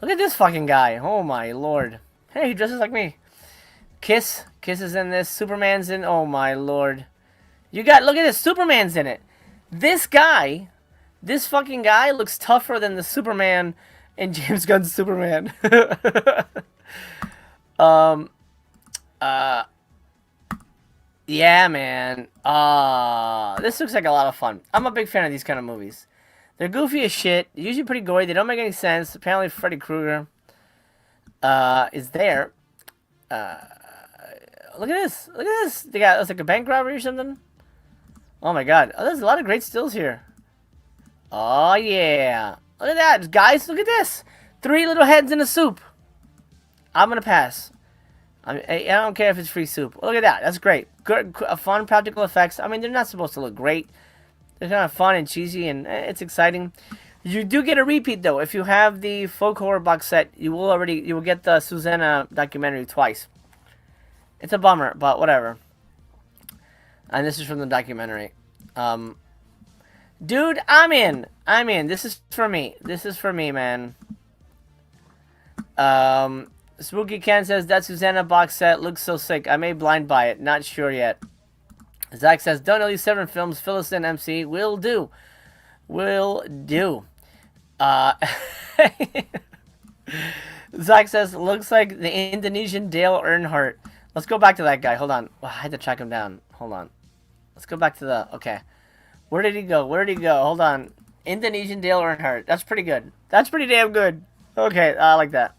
Look at this fucking guy. Oh my lord. Hey, he dresses like me. Kiss is in this. Superman's in. Oh my lord. Look at this. Superman's in it. This fucking guy looks tougher than the Superman in James Gunn's Superman. Yeah, man. This looks like a lot of fun. I'm a big fan of these kind of movies. They're goofy as shit. They're usually pretty gory. They don't make any sense. Apparently, Freddy Krueger is there. Look at this. Look at this. It's like a bank robbery or something. Oh my god. Oh, there's a lot of great stills here. Oh yeah. Look at that, guys. Look at this. 3 little heads in a soup. I'm gonna pass. I don't care if it's free soup. Look at that. That's great. Good, fun practical effects. I mean, they're not supposed to look great. They're kind of fun and cheesy, and it's exciting. You do get a repeat though. If you have the folk horror box set, you will get the Susanna documentary twice. It's a bummer, but whatever. And this is from the documentary. Dude, I'm in. This is for me. This is for me, man. Spooky Ken says, that Susanna box set looks so sick. I may blind buy it. Not sure yet. Zach says, don't know these Severin Films. Fill us in, MC. Will do. Will do. Uh, Zach says, looks like the Indonesian Dale Earnhardt. Let's go back to that guy. Hold on. Oh, I had to track him down. Hold on. Let's go back to the... Okay. Where did he go? Where did he go? Hold on. Indonesian Dale Earnhardt. That's pretty good. That's pretty damn good. Okay, I like that.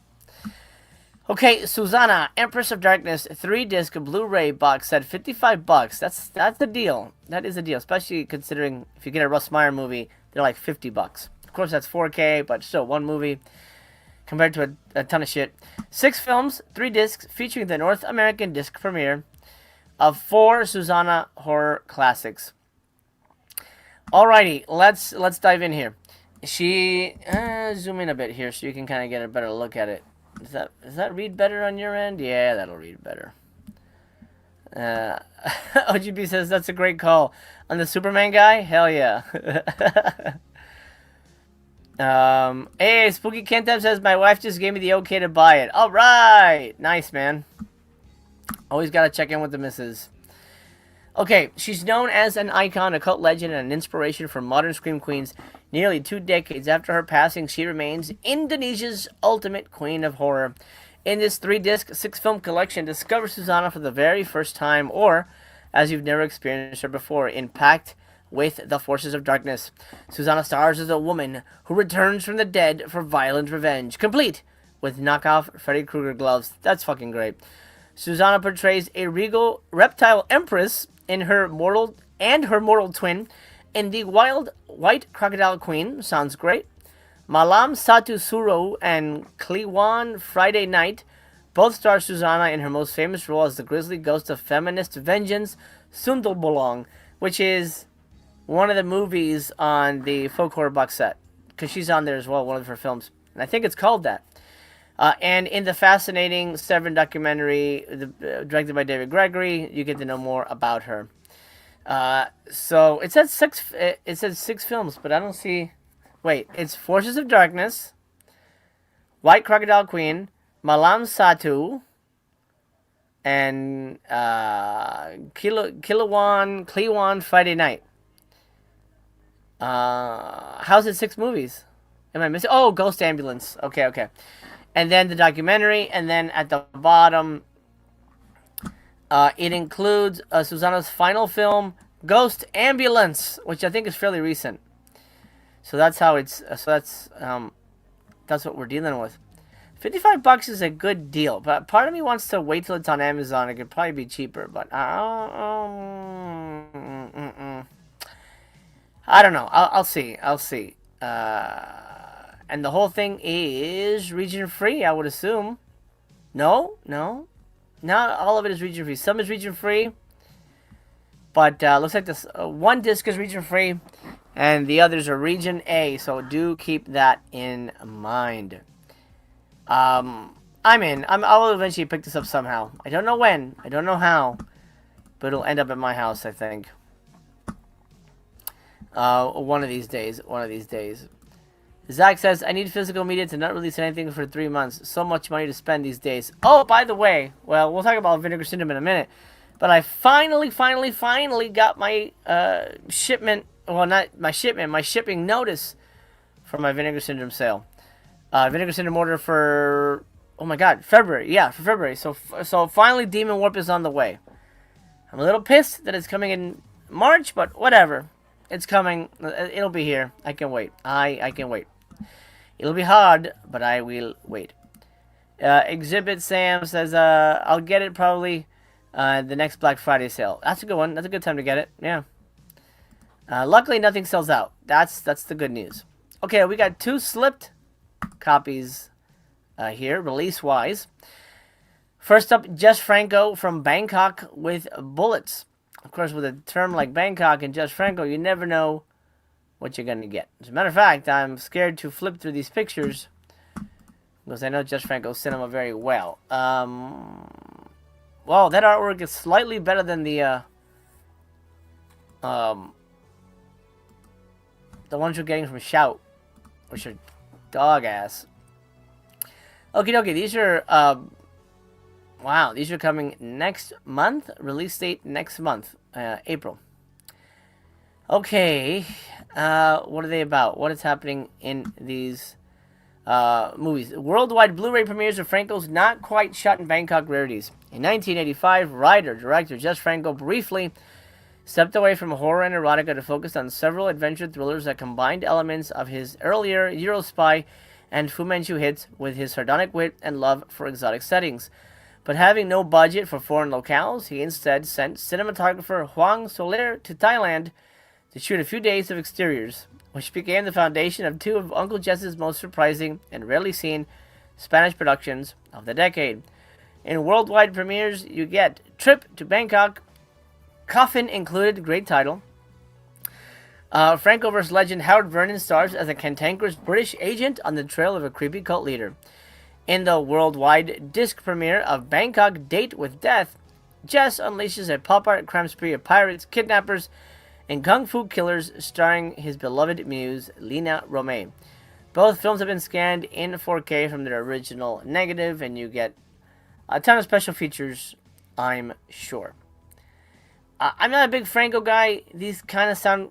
Okay, Susanna, Empress of Darkness, 3-disc Blu-ray box set, $55. That's the deal. That is a deal, especially considering if you get a Russ Meyer movie, they're like $50. Of course, that's 4K, but still one movie compared to a ton of shit. 6 films, 3 discs, featuring the North American disc premiere of 4 Susanna horror classics. Alrighty, let's dive in here. She zoom in a bit here so you can kind of get a better look at it. Does that read better on your end? Yeah, that'll read better. OGB says that's a great call on the Superman guy. Hell yeah. Hey, Spooky Kentep says my wife just gave me the okay to buy it. All right, nice man. Always gotta check in with the missus. Okay, she's known as an icon, a cult legend, and an inspiration for modern scream queens. Nearly 2 decades after her passing, she remains Indonesia's ultimate queen of horror. In this 3-disc, 6-film collection, discover Susanna for the very first time, or, as you've never experienced her before, in pact with the forces of darkness. Susanna stars as a woman who returns from the dead for violent revenge, complete with knockoff Freddy Krueger gloves. That's fucking great. Susanna portrays a regal reptile empress in her mortal twin in the wild white crocodile queen. Sounds great. Malam Satu Suro and Kliwon Friday Night both star Susanna in her most famous role as the grisly ghost of feminist vengeance, Sundel Bolong, which is one of the movies on the folk horror box set, because she's on there as well, one of her films, and I think it's called that. And in the fascinating Severin documentary, directed by David Gregory, you get to know more about her. So it says 6 films, but I don't see. Wait, it's Forces of Darkness, White Crocodile Queen, Malam Satu, and Kliwon Friday Night. How's it 6 movies? Am I missing? Oh, Ghost Ambulance. Okay. And then the documentary, and then at the bottom, it includes Susanna's final film, Ghost Ambulance, which I think is fairly recent. So that's how it's. That's what we're dealing with. $55 is a good deal, but part of me wants to wait till it's on Amazon. It could probably be cheaper, but I don't know. I'll see. And the whole thing is region free, I would assume. No. Not all of it is region free. Some is region free. But looks like this one disc is region free. And the others are region A. So do keep that in mind. I'm in. I will eventually pick this up somehow. I don't know when. I don't know how. But it'll end up at my house, I think. One of these days. Zach says, I need physical media to not release anything for 3 months. So much money to spend these days. Oh, by the way, well, we'll talk about Vinegar Syndrome in a minute. But I finally got my shipment. Well, not my shipment. My shipping notice for my Vinegar Syndrome sale. Vinegar Syndrome order for, oh my god, February. Yeah, for February. So finally Demon Warp is on the way. I'm a little pissed that it's coming in March, but whatever. It's coming. It'll be here. I can wait. I can wait. It'll be hard, but I will wait. Exhibit Sam says, I'll get it probably the next Black Friday sale. That's a good one. That's a good time to get it. Yeah. Luckily, nothing sells out. That's the good news. Okay, we got 2 slipped copies here, release-wise. First up, Jess Franco from Bangkok with Bullets. Of course, with a term like Bangkok and Jess Franco, you never know what you're going to get. As a matter of fact, I'm scared to flip through these pictures because I know Jess Franco's cinema very well. Well, that artwork is slightly better than the ones you're getting from Shout, which are dog ass. Okie dokie, these are wow, these are coming next month. Release date next month, April. Okay, what are they about? What is happening in these movies? Worldwide Blu-ray premieres of Franco's Not Quite Shot in Bangkok rarities. In 1985, writer-director Jess Franco briefly stepped away from horror and erotica to focus on several adventure thrillers that combined elements of his earlier Euro spy and Fu Manchu hits with his sardonic wit and love for exotic settings. But having no budget for foreign locales, he instead sent cinematographer Huang Soler to Thailand to shoot a few days of exteriors, which became the foundation of two of Uncle Jess's most surprising and rarely seen Spanish productions of the decade. In worldwide premieres, you get Trip to Bangkok, Coffin included, great title. Franco vs. legend Howard Vernon stars as a cantankerous British agent on the trail of a creepy cult leader. In the worldwide disc premiere of Bangkok Date with Death, Jess unleashes a pop art crime spree of pirates, kidnappers, and kung fu killers starring his beloved muse, Lina Romay. Both films have been scanned in 4K from their original negative, and you get a ton of special features, I'm sure. I'm not a big Franco guy. These kind of sound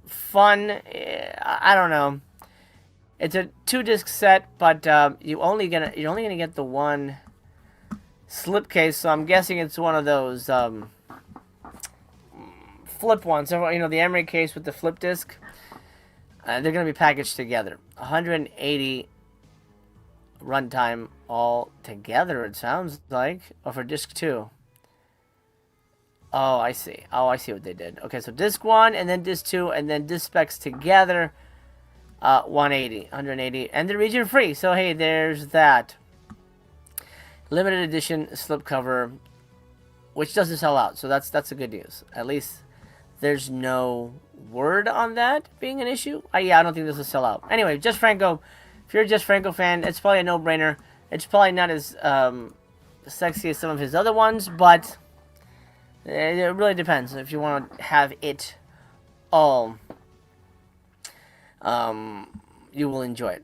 fun. I don't know. It's a 2-disc set, but you're only gonna get the one slipcase. So I'm guessing it's one of those flip ones. So, you know, the Emery case with the flip disc. They're gonna be packaged together. 180 runtime all together. It sounds like, or for disc 2. Oh, I see. Oh, I see what they did. Okay, so disc 1, and then disc 2, and then disc specs together, 180, and they're region free. So hey, there's that. Limited edition slipcover, which doesn't sell out. So that's the good news. At least there's no word on that being an issue. Yeah, I don't think this will sell out. Anyway, Jess Franco. If you're a Jess Franco fan, it's probably a no-brainer. It's probably not as sexy as some of his other ones, but it really depends if you want to have it all. You will enjoy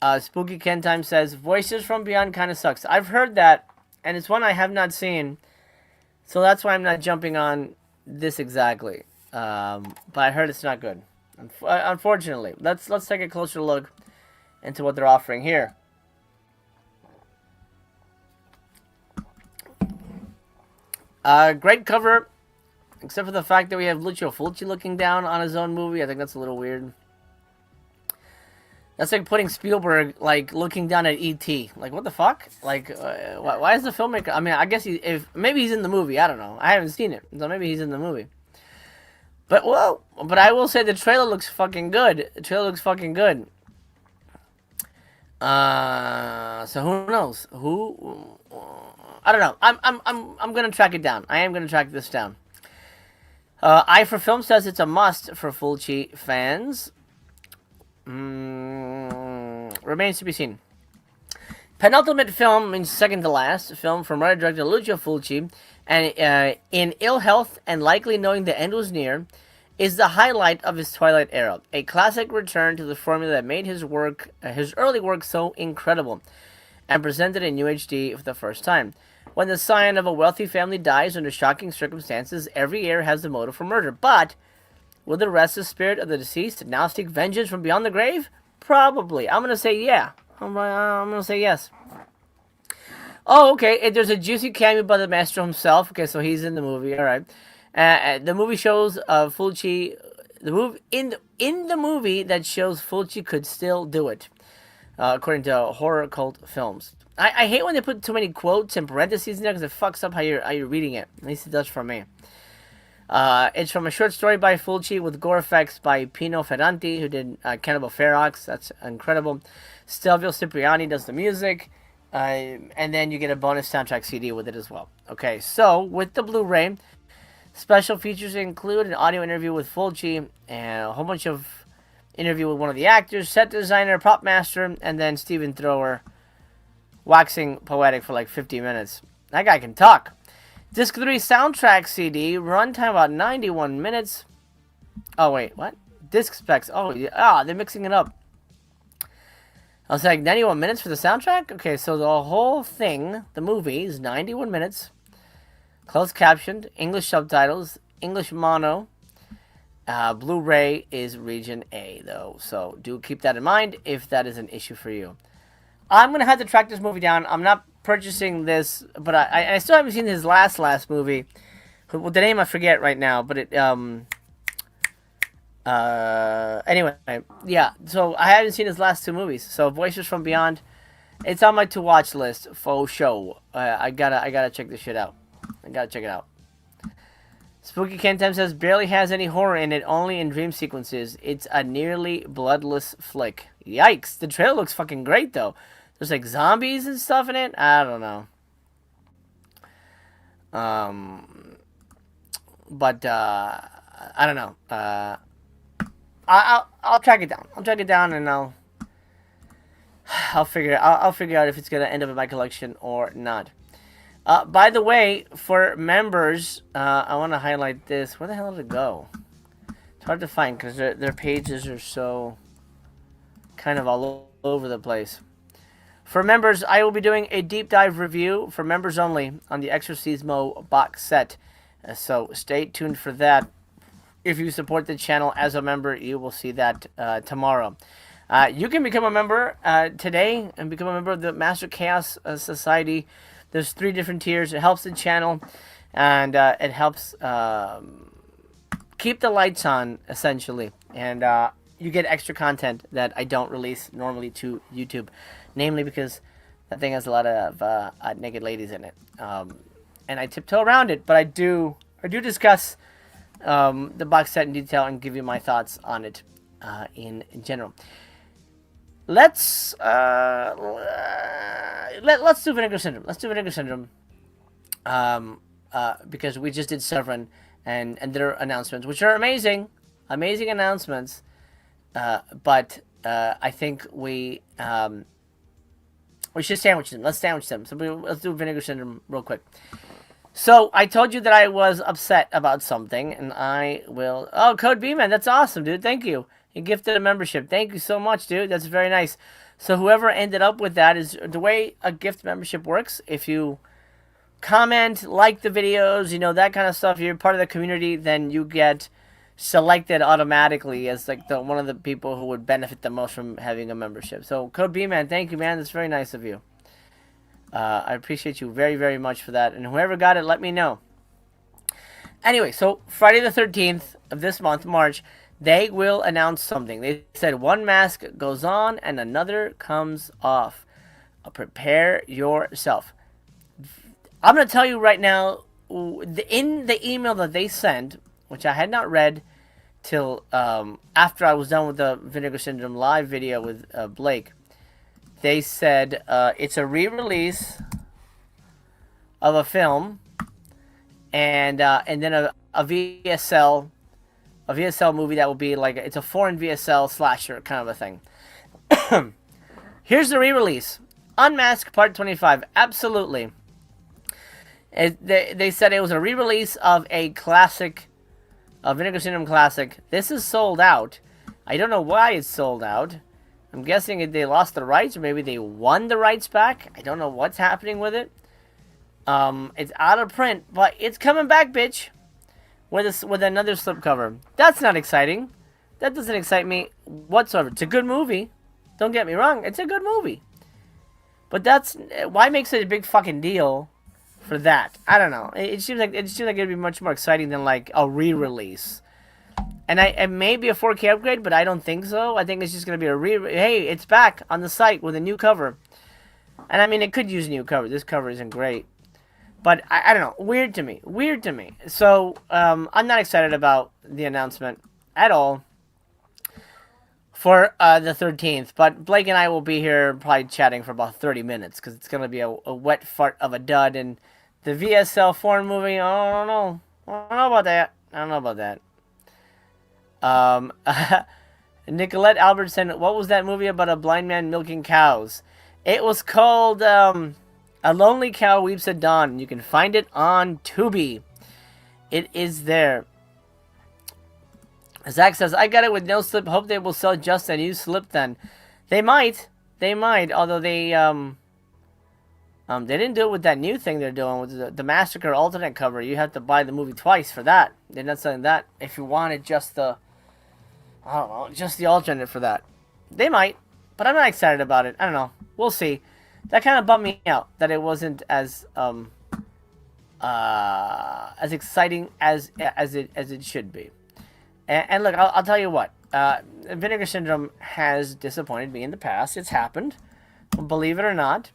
it. Spooky Ken Time says, Voices from Beyond kind of sucks. I've heard that, and it's one I have not seen, so that's why I'm not jumping on this exactly. But I heard it's not good. Unfortunately. Let's take a closer look into what they're offering here. Great cover, except for the fact that we have Lucio Fulci looking down on his own movie. I think that's a little weird. That's like putting Spielberg, like, looking down at E.T. Like, what the fuck? Like, why is the filmmaker... I mean, I guess maybe he's in the movie. I don't know. I haven't seen it, so maybe he's in the movie. But I will say the trailer looks fucking good. The trailer looks fucking good. So who knows? I don't know. I'm gonna track it down. I am gonna track this down. I for Film says it's a must for Fulci fans. Remains to be seen. Penultimate film means second to last film from writer-director Lucio Fulci, and in ill health and likely knowing the end was near, is the highlight of his Twilight era. A classic return to the formula that made his early work so incredible, and presented in UHD for the first time. When the scion of a wealthy family dies under shocking circumstances, every heir has the motive for murder. But will the restless spirit of the deceased now seek vengeance from beyond the grave? Probably. I'm going to say yeah. I'm going to say yes. Oh, okay. There's a juicy cameo by the maestro himself. Okay, so he's in the movie. All right. The movie shows Fulci... In the movie that shows Fulci could still do it, according to Horror Cult Films. I hate when they put too many quotes and parentheses in there because it fucks up how you're reading it. At least it does for me. It's from a short story by Fulci with gore effects by Pino Ferranti, who did Cannibal Ferox. That's incredible. Stelvio Cipriani does the music. And then you get a bonus soundtrack CD with it as well. Okay, so with the Blu-ray, special features include an audio interview with Fulci and a whole bunch of interview with one of the actors, set designer, prop master, and then Stephen Thrower waxing poetic for like 50 minutes. That guy can talk. Disc 3 soundtrack CD, runtime about 91 minutes. Oh, wait, what? Disc specs. Oh, yeah, they're mixing it up. I was like, 91 minutes for the soundtrack? Okay, so the whole thing, the movie, is 91 minutes. Closed captioned, English subtitles. English mono. Blu-ray is region A, though, so do keep that in mind if that is an issue for you. I'm going to have to track this movie down. I'm not purchasing this, but I still haven't seen his last movie. Well, the name I forget right now, but it, anyway, yeah, so I haven't seen his last 2 movies, so Voices from Beyond, it's on my to-watch list, for show. I gotta check this shit out. I gotta check it out. Spooky Kentem says, barely has any horror in it, only in dream sequences. It's a nearly bloodless flick. Yikes. The trailer looks fucking great, though. There's, like, zombies and stuff in it. I don't know. But, I don't know. I'll track it down. I'll track it down, and I'll figure out if it's going to end up in my collection or not. By the way, for members, I want to highlight this. Where the hell did it go? It's hard to find because their pages are so kind of all over the place. For members, I will be doing a deep dive review for members only on the Exorcismo box set. So stay tuned for that. If you support the channel as a member, you will see that tomorrow. You can become a member today and become a member of the Master Chaos Society. There's 3 different tiers. It helps the channel, and it helps keep the lights on, essentially. And you get extra content that I don't release normally to YouTube, namely because that thing has a lot of naked ladies in it. And I tiptoe around it, but I do discuss the box set in detail and give you my thoughts on it in general. Let's do Vinegar Syndrome. Let's do Vinegar Syndrome. Because we just did Severin and their announcements, which are amazing announcements. But I think we should sandwich them. Let's sandwich them. So let's do Vinegar Syndrome real quick. So I told you that I was upset about something, and I will. Oh, Code B-Man, that's awesome, dude. Thank you. You gifted a membership. Thank you so much, dude. That's very nice. So whoever ended up with that is the way a gift membership works. If you comment, like the videos, you know, that kind of stuff, you're part of the community, then you get selected automatically as like one of the people who would benefit the most from having a membership. So Code B-Man, thank you, man. That's very nice of you. I appreciate you very, very much for that. And whoever got it, let me know. Anyway, so Friday the 13th of this month, March, they will announce something. They said one mask goes on and another comes off. Prepare yourself. I'm going to tell you right now, in the email that they sent, which I had not read till after I was done with the Vinegar Syndrome live video with Blake, they said it's a re-release of a film and then a VSL movie that will be like, it's a foreign VSL slasher kind of a thing. Here's the re-release. Unmasked Part 25. Absolutely. They said it was a re-release of a classic, a Vinegar Syndrome classic. This is sold out. I don't know why it's sold out. I'm guessing they lost the rights, or maybe they won the rights back. I don't know what's happening with it. It's out of print, but it's coming back, bitch. With another slipcover. That's not exciting. That doesn't excite me whatsoever. It's a good movie. Don't get me wrong. It's a good movie. But why make such a big fucking deal for that? I don't know. It seems like it'd be much more exciting than like a re-release. And it may be a 4K upgrade, but I don't think so. I think it's just gonna be hey, it's back on the site with a new cover. And I mean, it could use a new cover. This cover isn't great. But I don't know. Weird to me. So, I'm not excited about the announcement at all for the 13th. But Blake and I will be here probably chatting for about 30 minutes because it's going to be a wet fart of a dud. And the VSL foreign movie, I don't know about that. Nicolette Albertson, what was that movie about a blind man milking cows? It was called... A Lonely Cow Weeps at Dawn. You can find it on Tubi. It is there. Zach says, I got it with no slip. Hope they will sell just a new slip then. They might. Although they They didn't do it with that new thing they're doing with the Massacre alternate cover. You have to buy the movie twice for that. They're not selling that if you wanted just the, I don't know, just the alternate for that. They might, but I'm not excited about it. I don't know. We'll see. That kind of bummed me out that it wasn't as exciting as it should be. And look, I'll tell you what. Vinegar Syndrome has disappointed me in the past. It's happened, believe it or not.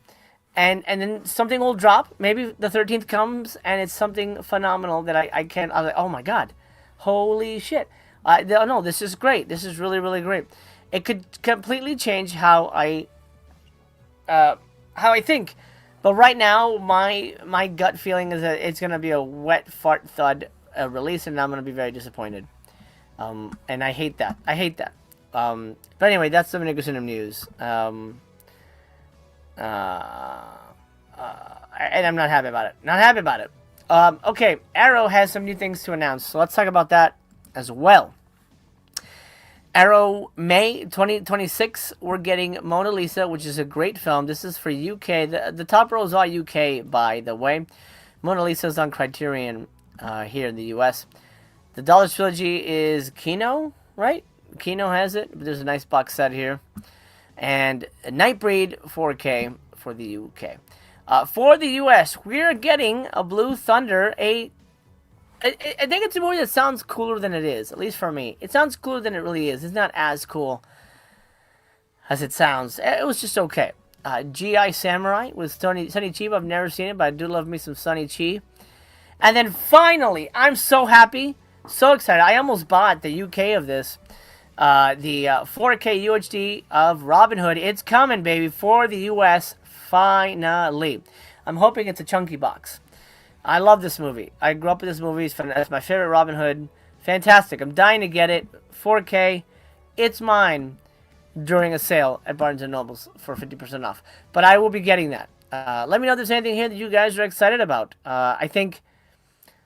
And then something will drop. Maybe the 13th comes and it's something phenomenal that I can't. I'm like, oh my god, holy shit! No, this is great. This is really, really great. It could completely change how I think. But right now, my gut feeling is that it's gonna be a wet fart thud release, and I'm gonna be very disappointed. And I hate that. I hate that. But anyway, that's the Vinegar Syndrome news. And I'm not happy about it. Not happy about it. Okay, Arrow has some new things to announce, so let's talk about that as well. Arrow May 2026, we're getting Mona Lisa, which is a great film. This is for UK. The top rows are UK, by the way. Mona Lisa's on Criterion here in the US. The Dollars Trilogy is Kino, right? Kino has it. There's a nice box set here. And Nightbreed 4K for the UK. For the US, we're getting a Blue Thunder. I think it's a movie that sounds cooler than it is, at least for me. It sounds cooler than it really is. It's not as cool as it sounds. It was just okay. G.I. Samurai with Sonny Chiba. I've never seen it, but I do love me some Sonny Chi. And then finally, I'm so happy, so excited. I almost bought the UK of this. The 4K UHD of Robin Hood. It's coming, baby, for the US, finally. I'm hoping it's a chunky box. I love this movie. I grew up with this movie. It's my favorite Robin Hood. Fantastic. I'm dying to get it. 4K. It's mine during a sale at Barnes & Noble's for 50% off. But I will be getting that. Let me know if there's anything here that you guys are excited about. I think,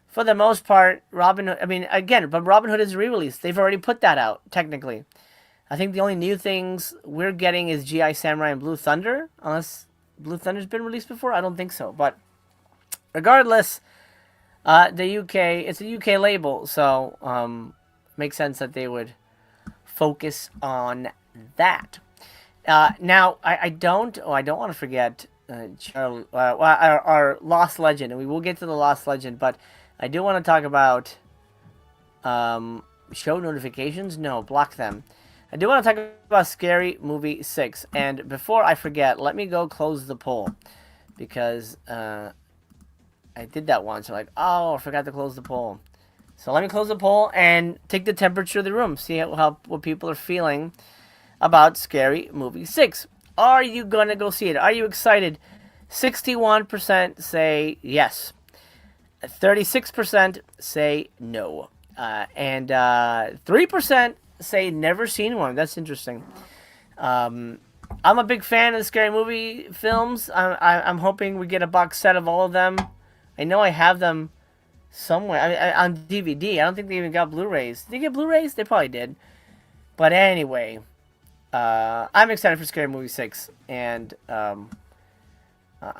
for the most part, Robin Hood... I mean, again, but Robin Hood is a re-release. They've already put that out, technically. I think the only new things we're getting is G.I. Samurai and Blue Thunder. Unless Blue Thunder's been released before? I don't think so. But regardless, the UK... It's a UK label, so makes sense that they would focus on that. Now, I don't want to forget our Lost Legend, and we will get to the Lost Legend, but I do want to talk about show notifications. No, block them. I do want to talk about Scary Movie 6, and before I forget, let me go close the poll, because I did that once. I'm like, oh, I forgot to close the poll. So let me close the poll and take the temperature of the room, see what people are feeling about Scary Movie 6. Are you going to go see it? Are you excited? 61% say yes. 36% say no. And 3% say never seen one. That's interesting. I'm a big fan of the Scary Movie films. I'm hoping we get a box set of all of them. I know I have them somewhere. On DVD. I don't think they even got Blu-rays. Did they get Blu-rays? They probably did. But anyway, I'm excited for Scary Movie 6. And I'm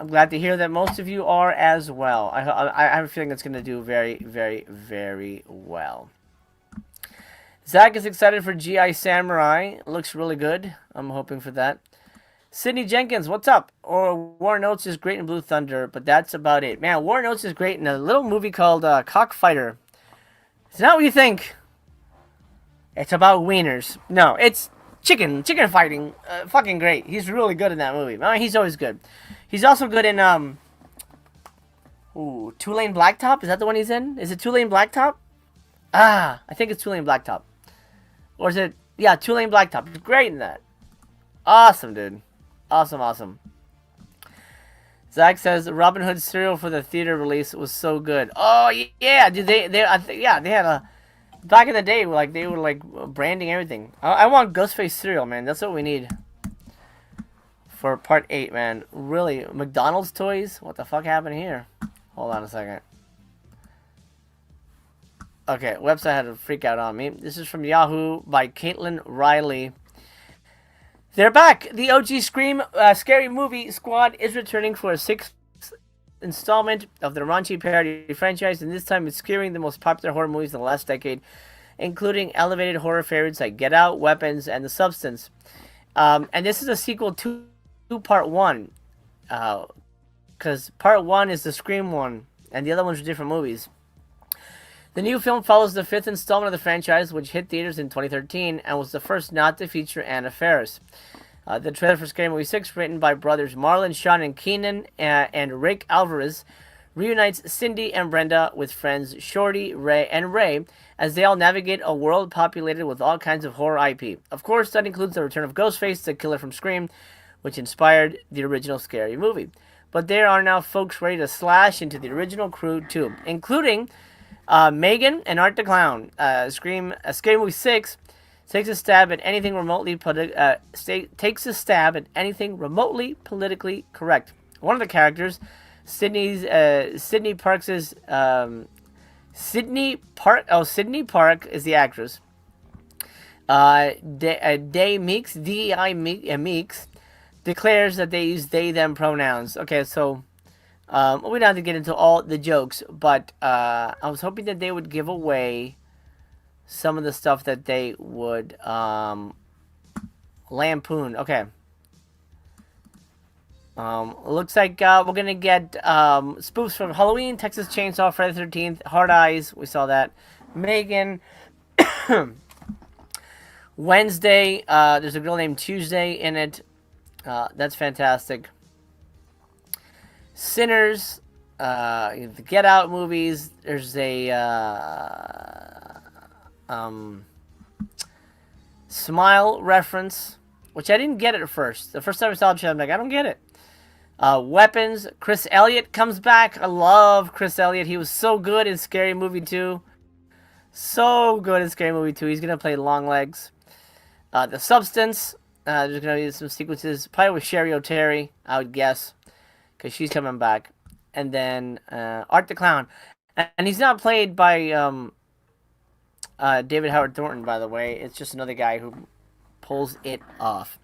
glad to hear that most of you are as well. I have a feeling it's going to do very, very, very well. Zach is excited for G.I. Samurai. It looks really good. I'm hoping for that. Sydney Jenkins, what's up? Or Warren Oates is great in Blue Thunder, but that's about it. Man, Warren Oates is great in a little movie called Cockfighter. It's not what you think. It's about wieners. No, it's chicken fighting. Fucking great. He's really good in that movie. I mean, he's always good. He's also good in Two Lane Blacktop. Is that the one he's in? Is it Two Lane Blacktop? I think it's Two Lane Blacktop. Or is it? Yeah, Two Lane Blacktop. He's great in that. Awesome, dude. Awesome. Zach says Robin Hood cereal for the theater release was so good. Oh yeah, dude. They had a back in the day. Like they were like branding everything. I want Ghostface cereal, man. That's what we need for part 8, man. Really, McDonald's toys. What the fuck happened here? Hold on a second. Okay, website had a freak out on me. This is from Yahoo by Caitlin Riley. They're back. The OG Scream Scary Movie Squad is returning for a 6th installment of the raunchy parody franchise, and this time it's skewering the most popular horror movies in the last decade, including elevated horror favorites like Get Out, Weapons, and The Substance. And this is a sequel to Part 1, because Part 1 is the Scream one, and the other ones are different movies. The new film follows the fifth installment of the franchise, which hit theaters in 2013 and was the first not to feature Anna Faris. The trailer for Scary Movie 6, written by brothers Marlon, Sean, and Keenan, and Rick Alvarez, reunites Cindy and Brenda with friends Shorty, Ray, and Ray as they all navigate a world populated with all kinds of horror IP. Of course, that includes the return of Ghostface, the killer from Scream, which inspired the original Scary Movie. But there are now folks ready to slash into the original crew too, including Megan and Art the Clown. Scary Movie 6 takes a stab at anything remotely politically correct. One of the characters, Sydney Park is the actress. Day Meeks, DEI Meeks, declares that they use they them pronouns. Okay, so we don't have to get into all the jokes, but I was hoping that they would give away some of the stuff that they would lampoon. Okay. Looks like we're going to get spoofs from Halloween, Texas Chainsaw, Friday the 13th, Hard Eyes, we saw that. Megan. Wednesday, there's a girl named Tuesday in it. That's fantastic. Sinners, the Get Out movies. There's a Smile reference, which I didn't get at first. The first time I saw it, I'm like, I don't get it. Weapons. Chris Elliott comes back. I love Chris Elliott. He was so good in Scary Movie 2. So good in Scary Movie 2. He's going to play Longlegs. The Substance. There's going to be some sequences, probably with Sherry O'Terry, I would guess, because she's coming back. And then Art the Clown. And he's not played by David Howard Thornton, by the way. It's just another guy who pulls it off.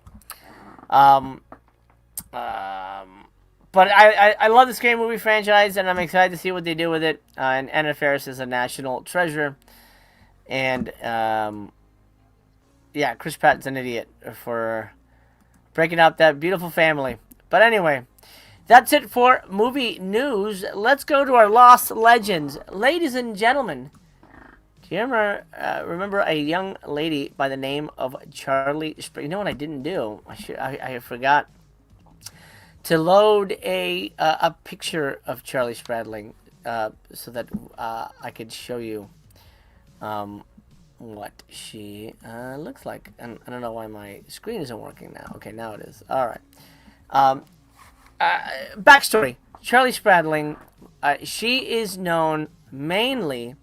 But I love the Scary Movie franchise, and I'm excited to see what they do with it. And Anna Faris is a national treasure. And, yeah, Chris Pratt's an idiot for breaking up that beautiful family. But anyway, that's it for movie news. Let's go to our Lost Legends. Ladies and gentlemen, do you remember a young lady by the name of Charlie Spradling? You know what I didn't do? I forgot to load a picture of Charlie Spradling so that I could show you what she looks like. And I don't know why my screen isn't working now. Okay, now it is. All right. Backstory. Charlie Spradling, she is known mainly,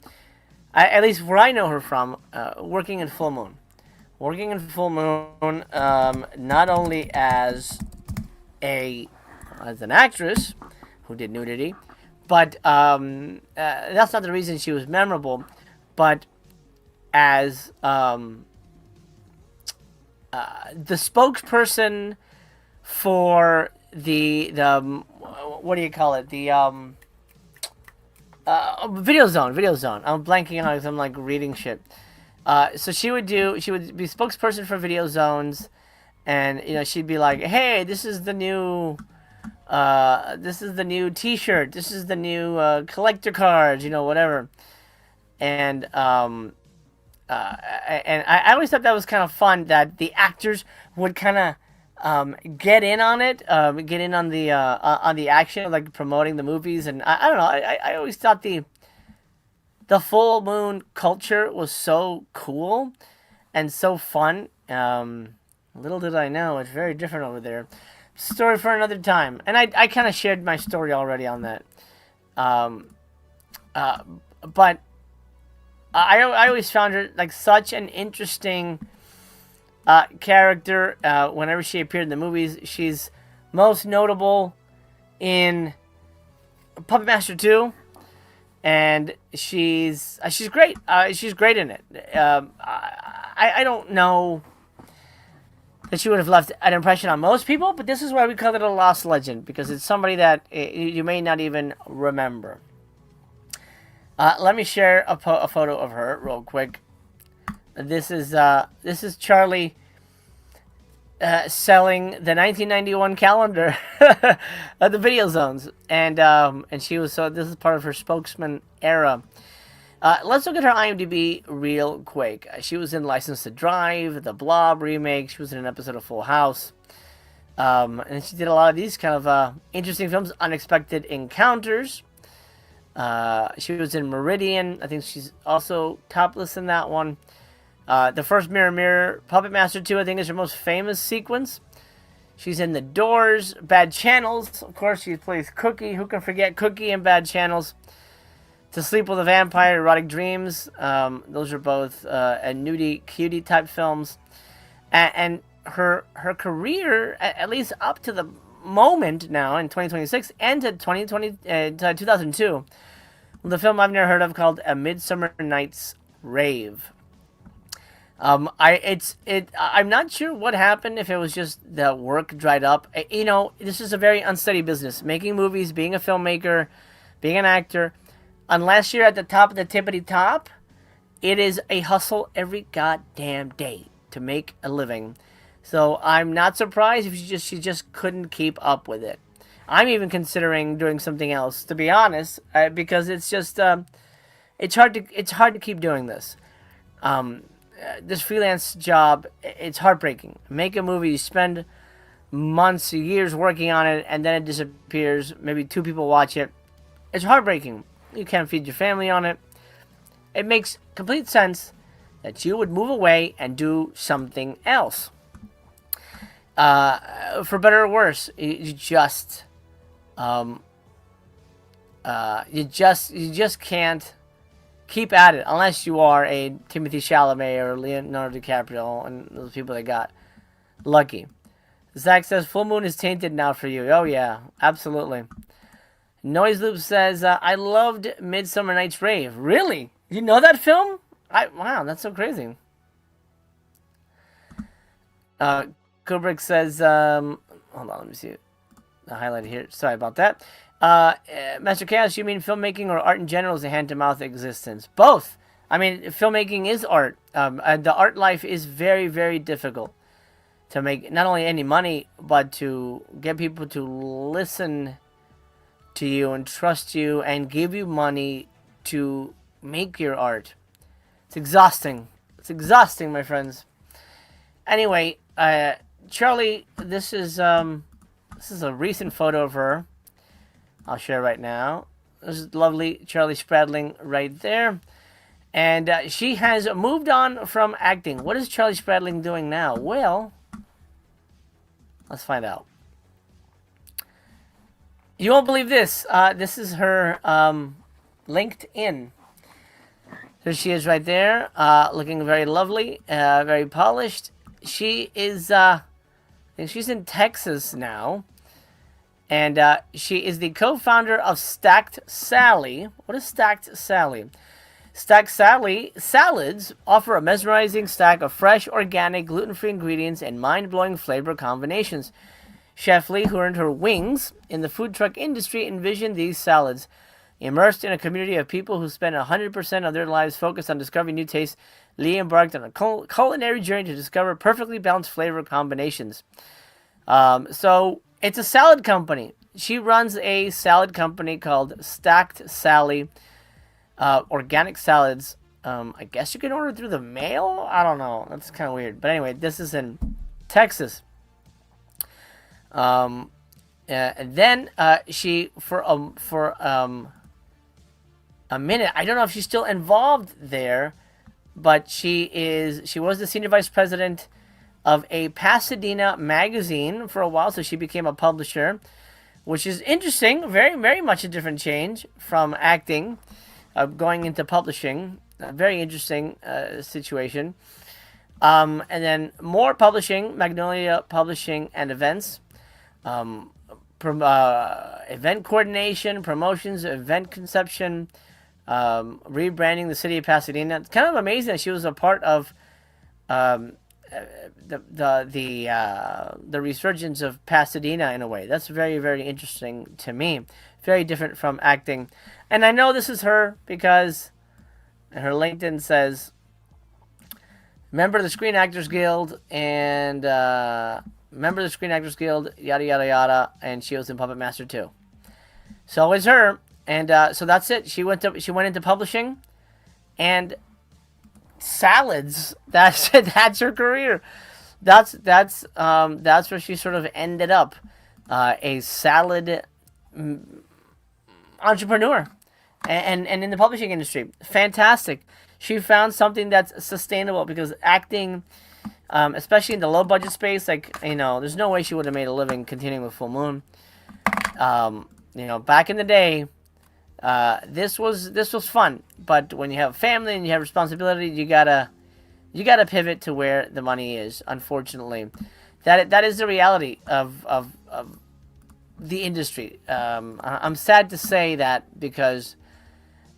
at least where I know her from, working in Full Moon. Working in Full Moon, not only as an actress who did nudity, but that's not the reason she was memorable, but as the spokesperson for the what do you call it, the video zone. I'm blanking on it because I'm like reading shit. So she would be spokesperson for video zones. And, you know, she'd be like, hey, this is the new t-shirt. This is the new collector cards, you know, whatever. And I always thought that was kind of fun, that the actors would kind of get in on it, get in on the action, like promoting the movies. And I don't know, I always thought the Full Moon culture was so cool and so fun. Little did I know, it's very different over there. Story for another time. And I kind of shared my story already on that. But I always found her like such an interesting character. Whenever she appeared in the movies, she's most notable in Puppet Master 2. And she's great. She's great in it. I don't know that she would have left an impression on most people, but this is why we call it a lost legend, because it's somebody that you may not even remember. Let me share a photo of her real quick. This is Charlie selling the 1991 calendar of the video zones, and she was, so this is part of her spokesman era. Let's look at her IMDb real quick. She was in License to Drive, the Blob remake. She was in an episode of Full House, and she did a lot of these kind of interesting films. Unexpected Encounters. She was in Meridian. I think she's also topless in that one. The first Mirror Mirror, Puppet Master 2, I think, is her most famous sequence. She's in The Doors, Bad Channels. Of course, she plays Cookie. Who can forget Cookie in Bad Channels? To Sleep with a Vampire, Erotic Dreams. Those are both nudie, cutie type films. And her career, at least up to the moment now in 2026, ended 2002. The film I've never heard of called A Midsummer Night's Rave. I'm not sure what happened, if it was just the work dried up. You know, this is a very unsteady business. Making movies, being a filmmaker, being an actor. Unless you're at the top of the tippity top, it is a hustle every goddamn day to make a living. So I'm not surprised if she just couldn't keep up with it. I'm even considering doing something else, to be honest, because it's just it's hard to keep doing this. This freelance job, it's heartbreaking. Make a movie, you spend months, years working on it, and then it disappears. Maybe 2 people watch it. It's heartbreaking. You can't feed your family on it. It makes complete sense that you would move away and do something else. For better or worse, you just can't keep at it unless you are a Timothy Chalamet or Leonardo DiCaprio and those people that got lucky. Zach says Full Moon is tainted now for you. Oh yeah, absolutely. Noise Loop says I loved Midsummer Night's Rave. Really? You know that film? Wow, that's so crazy. Kubrick says hold on, let me see the highlight here. Sorry about that. Master Chaos, you mean filmmaking or art in general is a hand-to-mouth existence? Both. I mean, filmmaking is art. The art life is very, very difficult to make not only any money, but to get people to listen to you and trust you and give you money to make your art. It's exhausting. It's exhausting, my friends. Anyway, Charlie, this is a recent photo of her. I'll share right now. This is lovely Charlie Spradling right there. And she has moved on from acting. What is Charlie Spradling doing now? Well, let's find out. You won't believe this. This is her LinkedIn. There she is right there, looking very lovely, very polished. She is, I think she's in Texas now. And she is the co-founder of Stacked Sally. What is Stacked Sally? Stacked Sally salads offer a mesmerizing stack of fresh, organic, gluten-free ingredients and mind-blowing flavor combinations. Chef Lee, who earned her wings in the food truck industry, envisioned these salads. Immersed in a community of people who spend 100% of their lives focused on discovering new tastes, Lee embarked on a culinary journey to discover perfectly balanced flavor combinations. So it's a salad company. She runs a salad company called Stacked Sally. Organic salads. I guess you can order through the mail? I don't know. That's kind of weird. But anyway, this is in Texas. And then she, for a minute, I don't know if she's still involved there, but she was the senior vice president of a Pasadena magazine for a while, so she became a publisher, which is interesting. Very, very much a different change from acting, going into publishing. A very interesting situation. And then more publishing, Magnolia Publishing and Events. Event coordination, promotions, event conception, rebranding the city of Pasadena. It's kind of amazing that she was a part of the resurgence of Pasadena in a way. That's very, very interesting to me. Very different from acting. And I know this is her because her LinkedIn says member of the Screen Actors Guild and member of the Screen Actors Guild, yada yada yada, and she was in Puppet Master 2. So it's her, and so that's it. She went into publishing, and salads. That's her career. That's where she sort of ended up, a salad entrepreneur, and in the publishing industry. Fantastic. She found something that's sustainable because acting, especially in the low budget space, there's no way she would have made a living continuing with Full Moon. Back in the day, this was fun, but when you have family and you have responsibility, you gotta pivot to where the money is. Unfortunately, that is the reality of the industry. I'm sad to say that because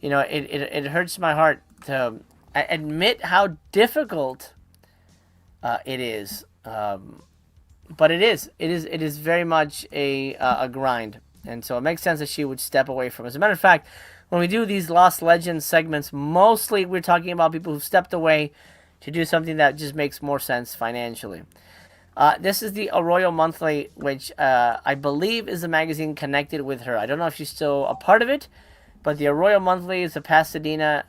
it hurts my heart to admit how difficult it is. But it is very much a grind. And so it makes sense that she would step away from it. As a matter of fact, when we do these Lost Legends segments, mostly we're talking about people who've stepped away to do something that just makes more sense financially. This is the Arroyo Monthly, which I believe is a magazine connected with her. I don't know if she's still a part of it, but the Arroyo Monthly is a Pasadena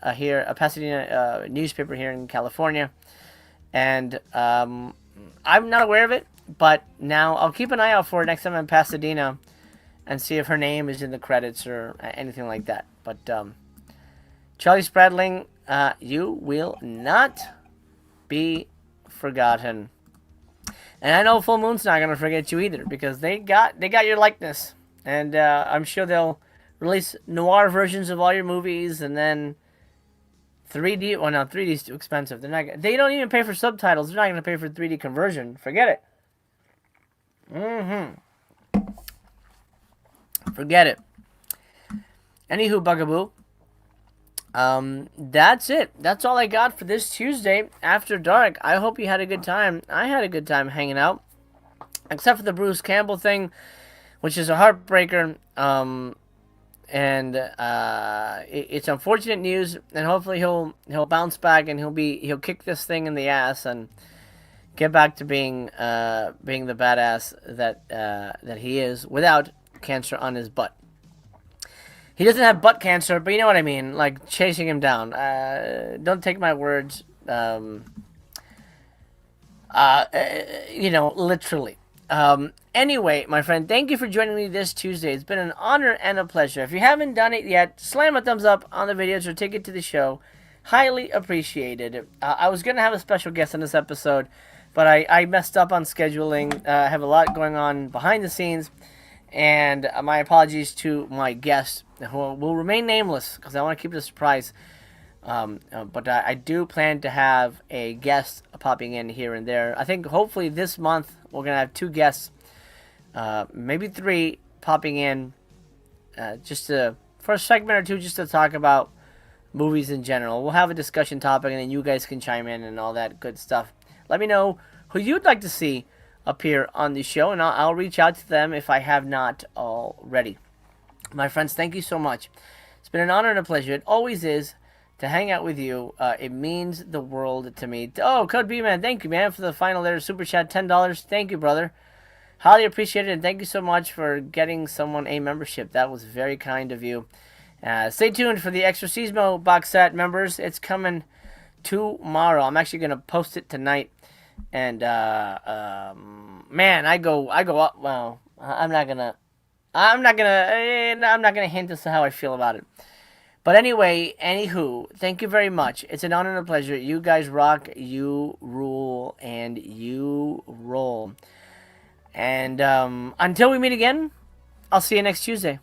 newspaper here in California. And I'm not aware of it, but now I'll keep an eye out for it next time I'm in Pasadena and see if her name is in the credits or anything like that. But Charlie Spradling, you will not be forgotten. And I know Full Moon's not going to forget you either, because they got your likeness. And I'm sure they'll release noir versions of all your movies, and then 3D. Well, no, 3D is too expensive. They don't even pay for subtitles. They're not going to pay for 3D conversion. Forget it. Forget it. Anywho, Bugaboo. That's it. That's all I got for this Tuesday after dark. I hope you had a good time. I had a good time hanging out, except for the Bruce Campbell thing, which is a heartbreaker. It's unfortunate news, and hopefully he'll bounce back and he'll kick this thing in the ass and get back to being the badass that he is without cancer on his butt. He doesn't have butt cancer, but you know what I mean, like chasing him down. Don't take my words, literally. Anyway, my friend, thank you for joining me this Tuesday. It's been an honor and a pleasure. If you haven't done it yet, slam a thumbs up on the videos or take it to the show. Highly appreciated. I was going to have a special guest on this episode, but I messed up on scheduling. I have a lot going on behind the scenes, and my apologies to my guest, who will remain nameless because I want to keep it a surprise. But I do plan to have a guest popping in here and there. I think hopefully this month we're going to have 2 guests, maybe 3 popping in for a segment or 2 just to talk about movies in general. We'll have a discussion topic and then you guys can chime in and all that good stuff. Let me know who you'd like to see appear on the show, and I'll reach out to them if I have not already. My friends, thank you so much. It's been an honor and a pleasure. It always is to hang out with you. It means the world to me. Oh, Code B, man, thank you, man, for the final letter super chat, $10. Thank you, brother. Highly appreciate it, and thank you so much for getting someone a membership. That was very kind of you. Stay tuned for the Exorcismo box set, members. It's coming tomorrow. I'm actually going to post it tonight. And, man, I go up. Well, I'm not gonna hint as to how I feel about it. But anyway, anywho, thank you very much. It's an honor and a pleasure. You guys rock, you rule, and you roll. And until we meet again, I'll see you next Tuesday.